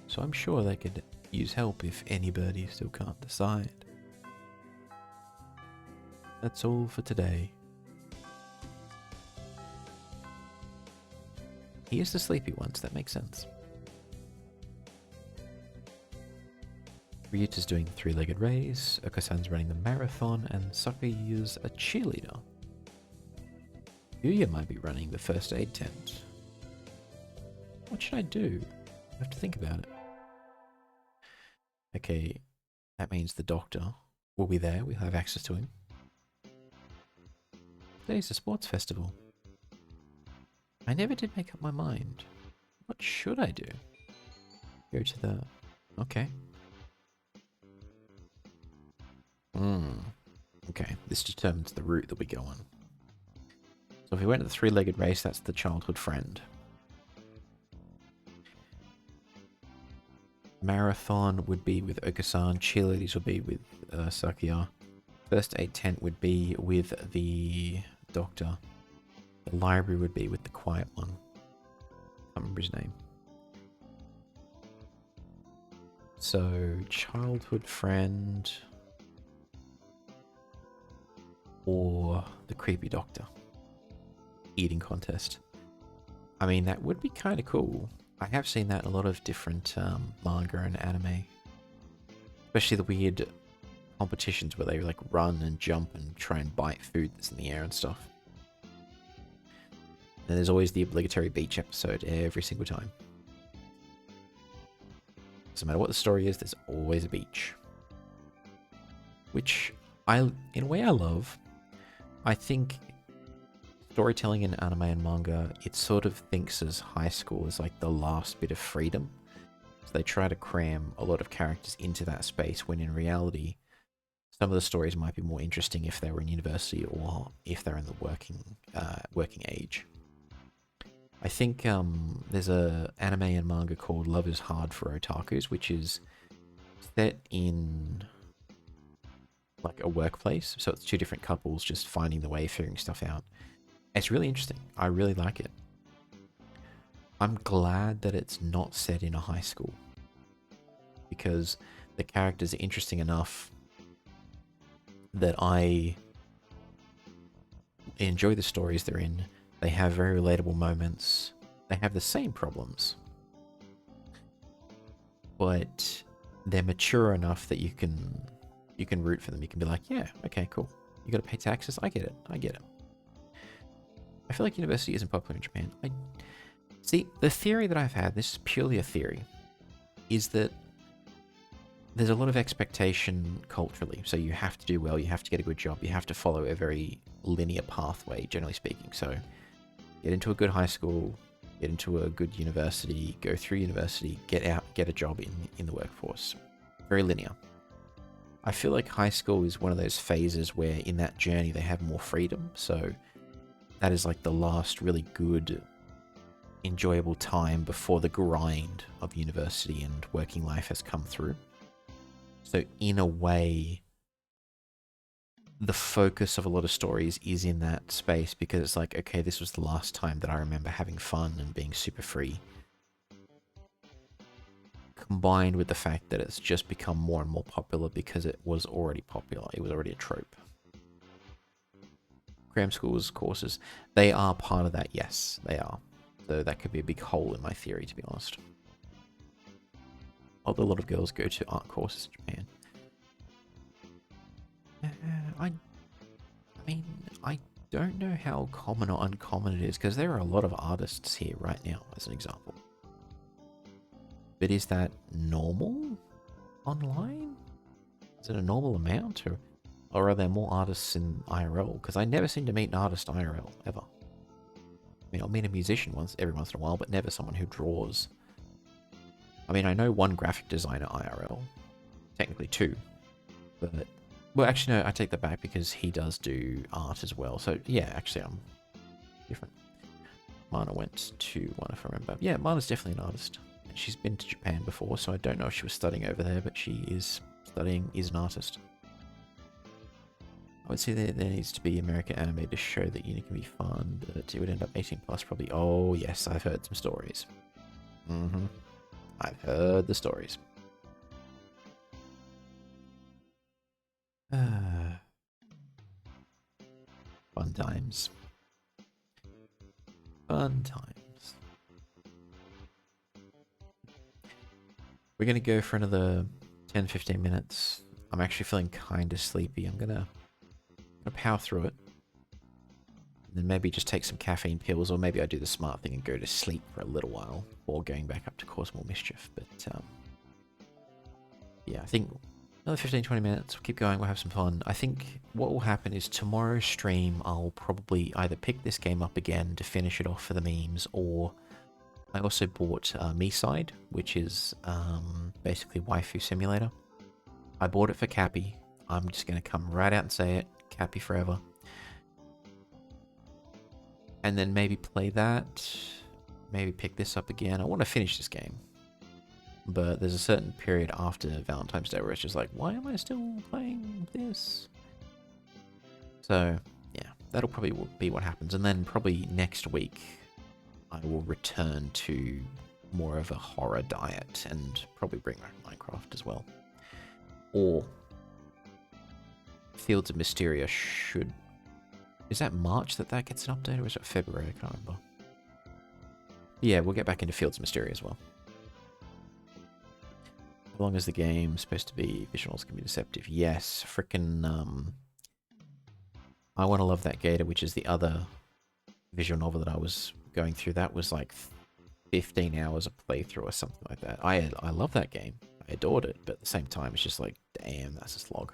so I'm sure they could use help if anybody still can't decide. That's all for today. He is the sleepy one, so that makes sense. Ryuta's doing the three-legged race, Okasan's running the marathon, and Sakuya's a cheerleader. Yuya might be running the first aid tent. What should I do? I have to think about it. Okay, that means the doctor will be there, we'll have access to him. Today's a sports festival. I never did make up my mind. What should I do? Go to the... Okay. Okay, this determines the route that we go on. So if we went to the three-legged race, that's the childhood friend. Marathon would be with Okasan. Cheerleaders would be with Sakuya. First aid tent would be with the doctor. The library would be with the quiet one. can't remember his name. So, childhood friend or the creepy doctor. Eating contest. I mean, that would be kind of cool. I have seen that in a lot of different manga and anime. Especially the weird competitions where they like run and jump and try and bite food that's in the air and stuff. And there's always the obligatory beach episode every single time. Doesn't matter what the story is, there's always a beach. Which, in a way I love. I think storytelling in anime and manga, it sort of thinks as high school as like the last bit of freedom. So they try to cram a lot of characters into that space when in reality, some of the stories might be more interesting if they were in university or if they're in the working age. I think there's a anime and manga called Love is Hard for Otakus, which is set in like a workplace. So it's two different couples just finding the way, figuring stuff out. It's really interesting. I really like it. I'm glad that it's not set in a high school because the characters are interesting enough that I enjoy the stories they're in. They have very relatable moments. They have the same problems. But they're mature enough that you can root for them. You can be like, yeah, okay, cool. You gotta pay taxes? I get it. I get it. I feel like university isn't popular in Japan. See, the theory that I've had, this is purely a theory, is that there's a lot of expectation culturally. So you have to do well, you have to get a good job, you have to follow a very linear pathway, generally speaking. So get into a good high school, get into a good university, go through university, get out, get a job in the workforce. Very linear. I feel like high school is one of those phases where in that journey they have more freedom. So that is like the last really good, enjoyable time before the grind of university and working life has come through. So in a way, the focus of a lot of stories is in that space because it's like, okay, this was the last time that I remember having fun and being super free. Combined with the fact that it's just become more and more popular because it was already popular. It was already a trope. Cram schools, courses, they are part of that, yes, they are. So that could be a big hole in my theory, to be honest. Although a lot of girls go to art courses in Japan. I mean, I don't know how common or uncommon it is, because there are a lot of artists here right now, as an example. But is that normal online? Is it a normal amount, or are there more artists in IRL? Because I never seem to meet an artist IRL, ever. I mean, I'll meet a musician every once in a while, but never someone who draws. I mean, I know one graphic designer IRL. Technically two. But, well, actually, no, I take that back because he does do art as well. So, yeah, actually, I'm different. Mana went to one, if I remember. Yeah, Mana's definitely an artist. She's been to Japan before, so I don't know if she was studying over there, but she is studying, is an artist. I would say there needs to be American anime to show that uni can be fun, but it would end up 18 plus probably. Oh, yes, I've heard some stories. I've heard the stories. Fun times. Fun times. We're going to go for another 10-15 minutes. I'm actually feeling kind of sleepy. I'm going to power through it. And then maybe just take some caffeine pills, or maybe I do the smart thing and go to sleep for a little while before going back up to cause more mischief. But yeah, I think another 15-20 minutes. We'll keep going. We'll have some fun. I think what will happen is tomorrow's stream, I'll probably either pick this game up again to finish it off for the memes, or I also bought Me-Side, which is basically Waifu Simulator. I bought it for Cappy. I'm just going to come right out and say it. Cappy forever. And then maybe play that. Maybe pick this up again. I want to finish this game. But there's a certain period after Valentine's Day where it's just like, why am I still playing this? So, yeah, that'll probably be what happens. And then probably next week, I will return to more of a horror diet and probably bring back Minecraft as well. Or Fields of Mysteria should... Is that March that gets an update, or is it February? I can't remember. Yeah, we'll get back into Fields of Mysteria as well. As long as the game's supposed to be... Visuals can be deceptive. Yes, frickin' I Wanna Love That Gator, which is the other visual novel that I was going through. That was like 15 hours of playthrough or something like that. I love that game. I adored it, but at the same time, it's just like, damn, that's a slog.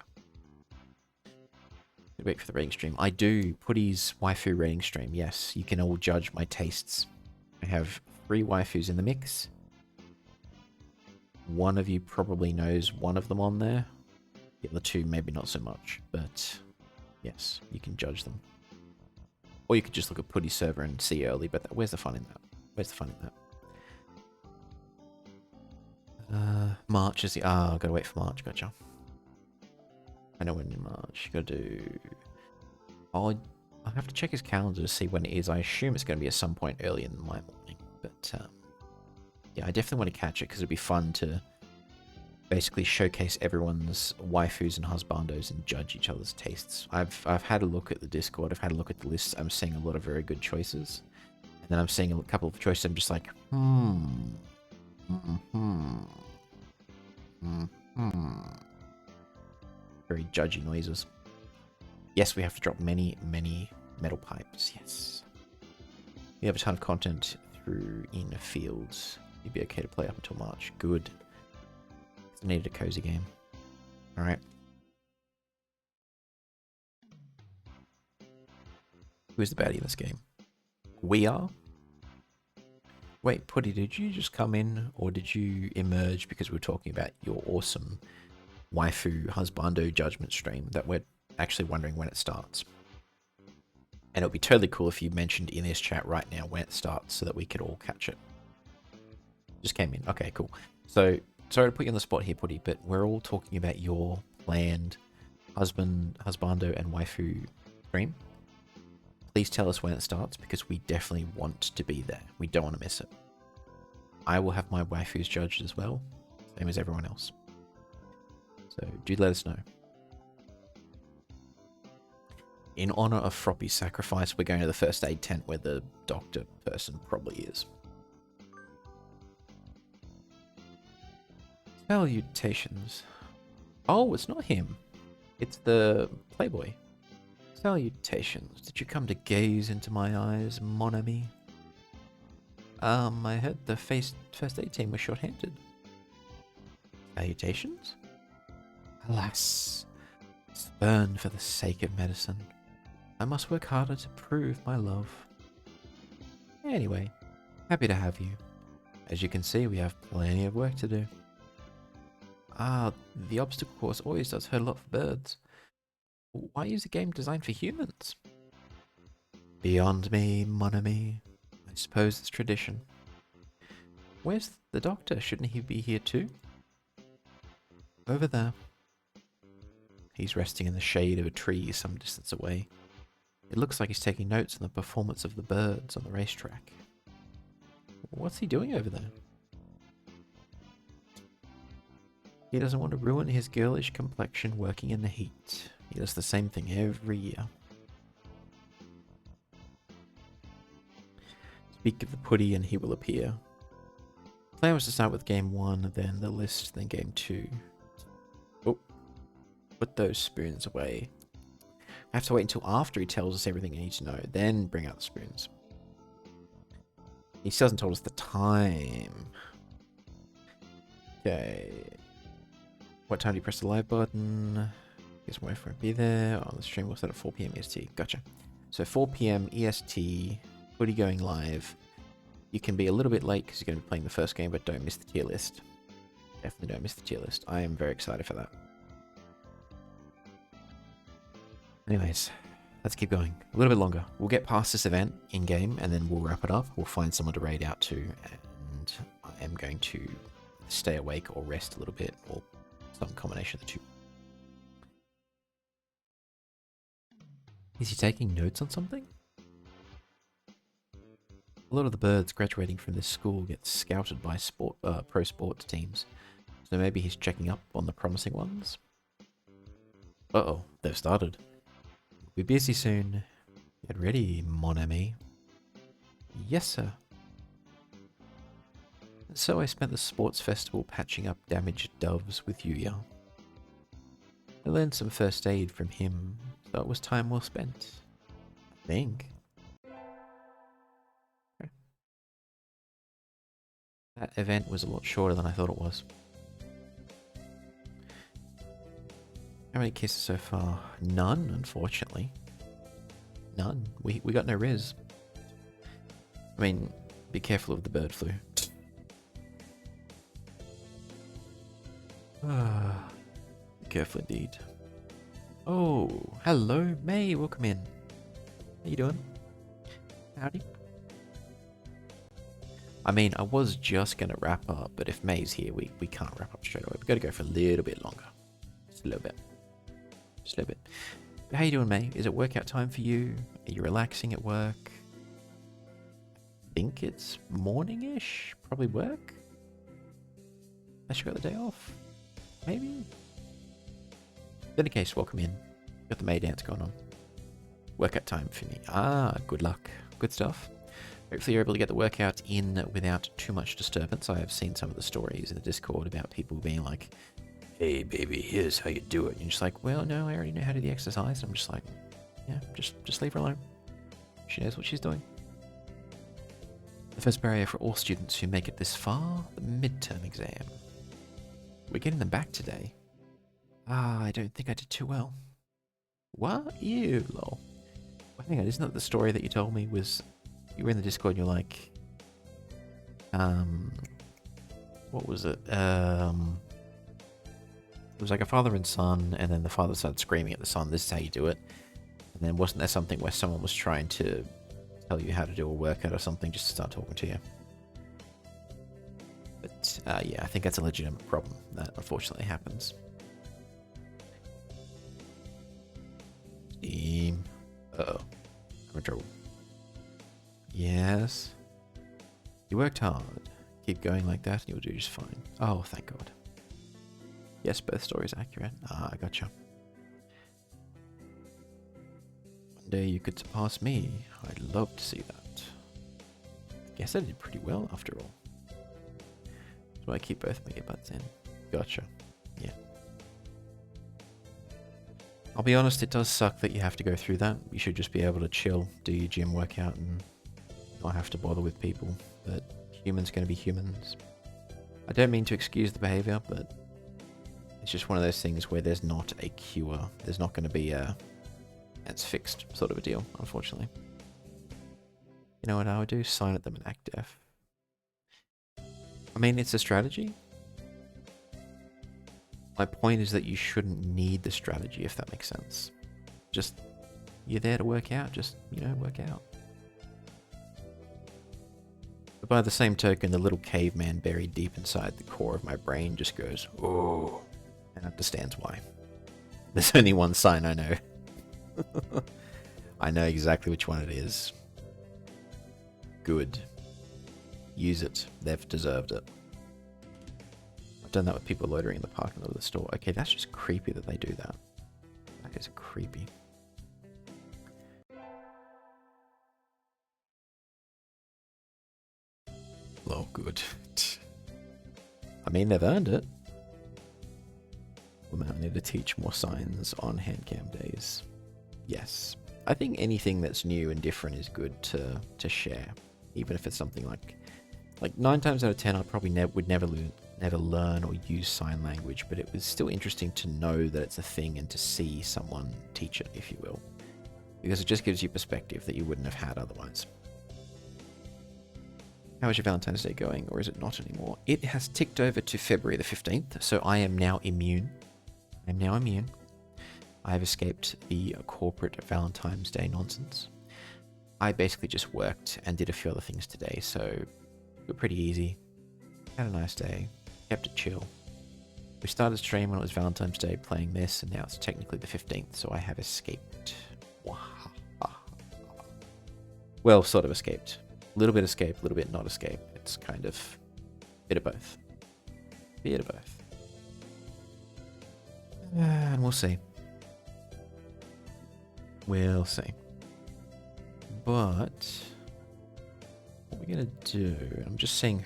Wait for the rating stream. I do. Putty's waifu rating stream. Yes, you can all judge my tastes. I have 3 waifus in the mix. One of you probably knows one of them on there. The other 2 maybe not so much, but yes, you can judge them. Or you could just look at Putty's server and see early, but where's the fun in that? Where's the fun in that? March is the... Ah, gotta wait for March, gotcha. I know when in March. You gotta do... I'll have to check his calendar to see when it is. I assume it's gonna be at some point early in my morning. But, yeah, I definitely want to catch it because it'd be fun to basically showcase everyone's waifus and husbandos and judge each other's tastes. I've had a look at the Discord. I've had a look at the lists. I'm seeing a lot of very good choices. And then I'm seeing a couple of choices. I'm just like, Very judgy noises. Yes, we have to drop many, many metal pipes. Yes. We have a ton of content through in Fields. You'd be okay to play up until March. Good. I needed a cozy game. Alright. Who's the baddie in this game? We are? Wait, Putty, did you just come in, or did you emerge because we were talking about your awesome waifu husbando judgment stream that we're actually wondering when it starts? And it would be totally cool if you mentioned in this chat right now when it starts so that we could all catch it. Just came in. Okay, cool. So, sorry to put you on the spot here, Putty, but we're all talking about your planned husbando and waifu stream. Please tell us when it starts, because we definitely want to be there. We don't want to miss it. I will have my waifus judged as well, same as everyone else. So do let us know. In honor of Froppy's sacrifice, we're going to the first aid tent where the doctor person probably is. Salutations. Oh, it's not him. It's the Playboy. Salutations. Did you come to gaze into my eyes, mon ami? I heard the first aid team was short-handed. Salutations? Alas, spurn for the sake of medicine. I must work harder to prove my love. Anyway, happy to have you. As you can see, we have plenty of work to do. Ah, the obstacle course always does hurt a lot for birds. Why use a game designed for humans? Beyond me, mon ami. I suppose it's tradition. Where's the doctor? Shouldn't he be here too? Over there. He's resting in the shade of a tree some distance away. It looks like he's taking notes on the performance of the birds on the racetrack. What's he doing over there? He doesn't want to ruin his girlish complexion working in the heat. He does the same thing every year. Speak of the Putty and he will appear. The plan was to start with game 1, then the list, then game 2. Oh, put those spoons away. I have to wait until after he tells us everything I need to know, then bring out the spoons. He still hasn't told us the time. Okay. What time do you press the live button? Guess my wife won't be there. Oh, the stream will start at 4 PM EST. Gotcha. So 4 PM EST, Putty going live. You can be a little bit late because you're going to be playing the first game, but don't miss the tier list. Definitely don't miss the tier list. I am very excited for that. Anyways, let's keep going. A little bit longer. We'll get past this event in-game, and then we'll wrap it up. We'll find someone to raid out to, and I am going to stay awake or rest a little bit, or some combination of the two. Is he taking notes on something? A lot of the birds graduating from this school get scouted by pro sports teams, so maybe he's checking up on the promising ones. Uh-oh, they've started. We'll be busy soon. Get ready, mon ami. Yes, sir. So I spent the sports festival patching up damaged doves with Yuya. I learned some first aid from him, so it was time well spent. I think. Okay. That event was a lot shorter than I thought it was. How many kisses so far? None, unfortunately. None. We got no riz. I mean, be careful of the bird flu. Be careful indeed. Oh, hello, May. Welcome in. How you doing? Howdy. I mean, I was just going to wrap up, but if May's here, we can't wrap up straight away. We've got to go for a little bit longer. Just a little bit. Just a little bit. But how you doing, May? Is it workout time for you? Are you relaxing at work? I think it's morning-ish. Probably work? Unless you got the day off. Maybe? In any case, welcome in. Got the May dance going on. Workout time for me. Ah, good luck. Good stuff. Hopefully you're able to get the workout in without too much disturbance. I have seen some of the stories in the Discord about people being like, hey baby, here's how you do it. And you're just like, well, no, I already know how to do the exercise. I'm just like, yeah, just leave her alone. She knows what she's doing. The first barrier for all students who make it this far, the midterm exam. We're getting them back today. Ah, I don't think I did too well. What? Ew, lol. Well, hang on, isn't that the story that you told me was... You were in the Discord and you're like... What was it? It was like a father and son, and then the father started screaming at the son, this is how you do it. And then wasn't there something where someone was trying to tell you how to do a workout or something just to start talking to you? But yeah, I think that's a legitimate problem that unfortunately happens. Steam. Uh-oh. I'm in trouble. Yes. You worked hard. Keep going like that and you'll do just fine. Oh, thank God. Yes, both stories accurate. Ah, I gotcha. One day you could surpass me. I'd love to see that. Guess I did pretty well after all. So I keep both my earbuds in. Gotcha. Yeah. I'll be honest, it does suck that you have to go through that. You should just be able to chill, do your gym workout, and not have to bother with people. But humans gonna be humans. I don't mean to excuse the behavior, but it's just one of those things where there's not a cure. There's not going to be a it's fixed sort of a deal, unfortunately. You know what I would do? Sign at them and act deaf. I mean, it's a strategy. My point is that you shouldn't need the strategy, if that makes sense. Just, you're there to work out, just, you know, work out. But by the same token, the little caveman buried deep inside the core of my brain just goes, oh, and understands why. There's only one sign I know. I know exactly which one it is. Good. Use it. They've deserved it. I've done that with people loitering in the parking lot of the store. Okay, that's just creepy that they do that. That is creepy. Oh, good. I mean, they've earned it. We'll now need to teach more signs on handcam days. Yes. I think anything that's new and different is good to share. Even if it's something like 9 times out of 10, I probably would never learn or use sign language, but it was still interesting to know that it's a thing and to see someone teach it, if you will. Because it just gives you perspective that you wouldn't have had otherwise. How is your Valentine's Day going, or is it not anymore? It has ticked over to February the 15th, so I am now immune. I have escaped the corporate Valentine's Day nonsense. I basically just worked and did a few other things today, so it was pretty easy. Had a nice day, kept it chill. We started stream when it was Valentine's Day playing this, and now it's technically the 15th, so I have escaped. Well, sort of escaped. A little bit escape, a little bit not escape. It's kind of a bit of both. Bit of both. And we'll see. We'll see. But what we're gonna do, I'm just seeing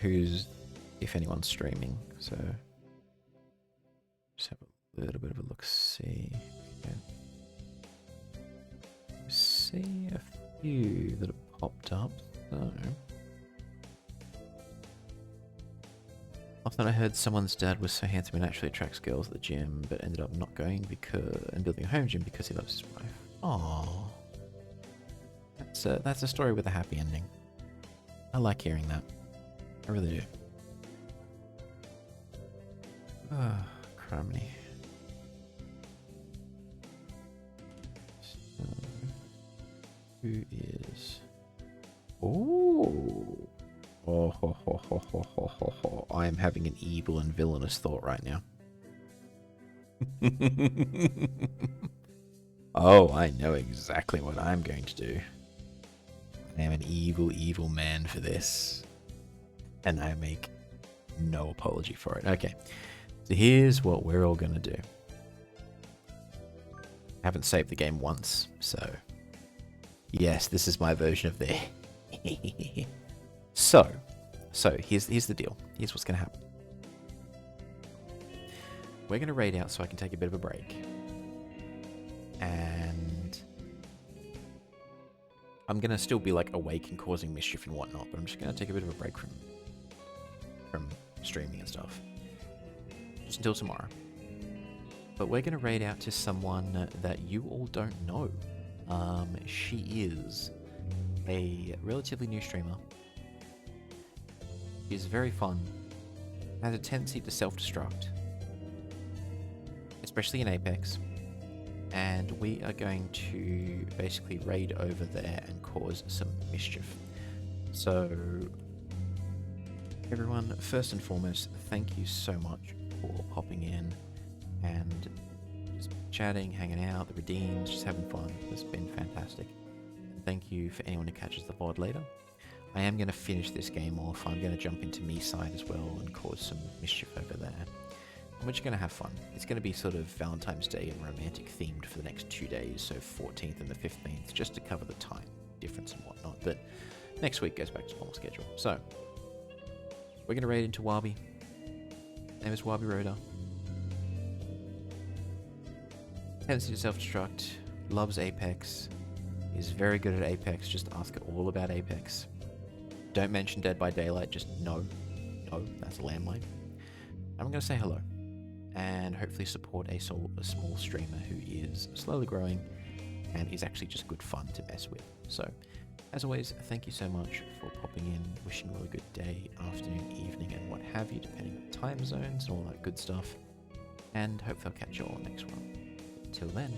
if anyone's streaming, so just have a little bit of a look see. Okay. See a few that have popped up, so often I heard someone's dad was so handsome and naturally attracts girls at the gym, but ended up not going and building a home gym because he loves his wife. Aww. That's a story with a happy ending. I like hearing that. I really do. Ah, criminy. So, who is... Ooh. Oh, ho, ho, ho, ho, ho, ho, ho. I am having an evil and villainous thought right now. Oh, I know exactly what I'm going to do. I am an evil, evil man for this. And I make no apology for it. Okay, so here's what we're all going to do. I haven't saved the game once, so... Yes, this is my version of the... So here's the deal. Here's what's going to happen. We're going to raid out so I can take a bit of a break. And I'm going to still be like awake and causing mischief and whatnot, but I'm just going to take a bit of a break from streaming and stuff. Just until tomorrow. But we're going to raid out to someone that you all don't know. She is a relatively new streamer. She's very fun. Has a tendency to self-destruct. Especially in Apex. And we are going to basically raid over there and cause some mischief. So, everyone, first and foremost, thank you so much for popping in and just chatting, hanging out, the redeems, just having fun. It's been fantastic. And thank you for anyone who catches the VOD later. I am going to finish this game off. I'm going to jump into me side as well and cause some mischief over there. And we're just going to have fun. It's going to be sort of Valentine's Day and romantic themed for the next 2 days, so 14th and the 15th, just to cover the time difference and whatnot. But next week goes back to normal schedule. So, we're going to raid into Wabi. Name is Wabi Roda. Tendency to self-destruct. Loves Apex. Is very good at Apex. Just ask her all about Apex. Don't mention Dead by Daylight. Just no. No, that's a landmine. I'm going to say hello. And hopefully support a small streamer who is slowly growing and is actually just good fun to mess with. So, as always, thank you so much for popping in. Wishing you all a good day, afternoon, evening, and what have you, depending on time zones and all that good stuff. And hopefully I'll catch you all next one. Till then,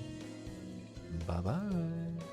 bye-bye.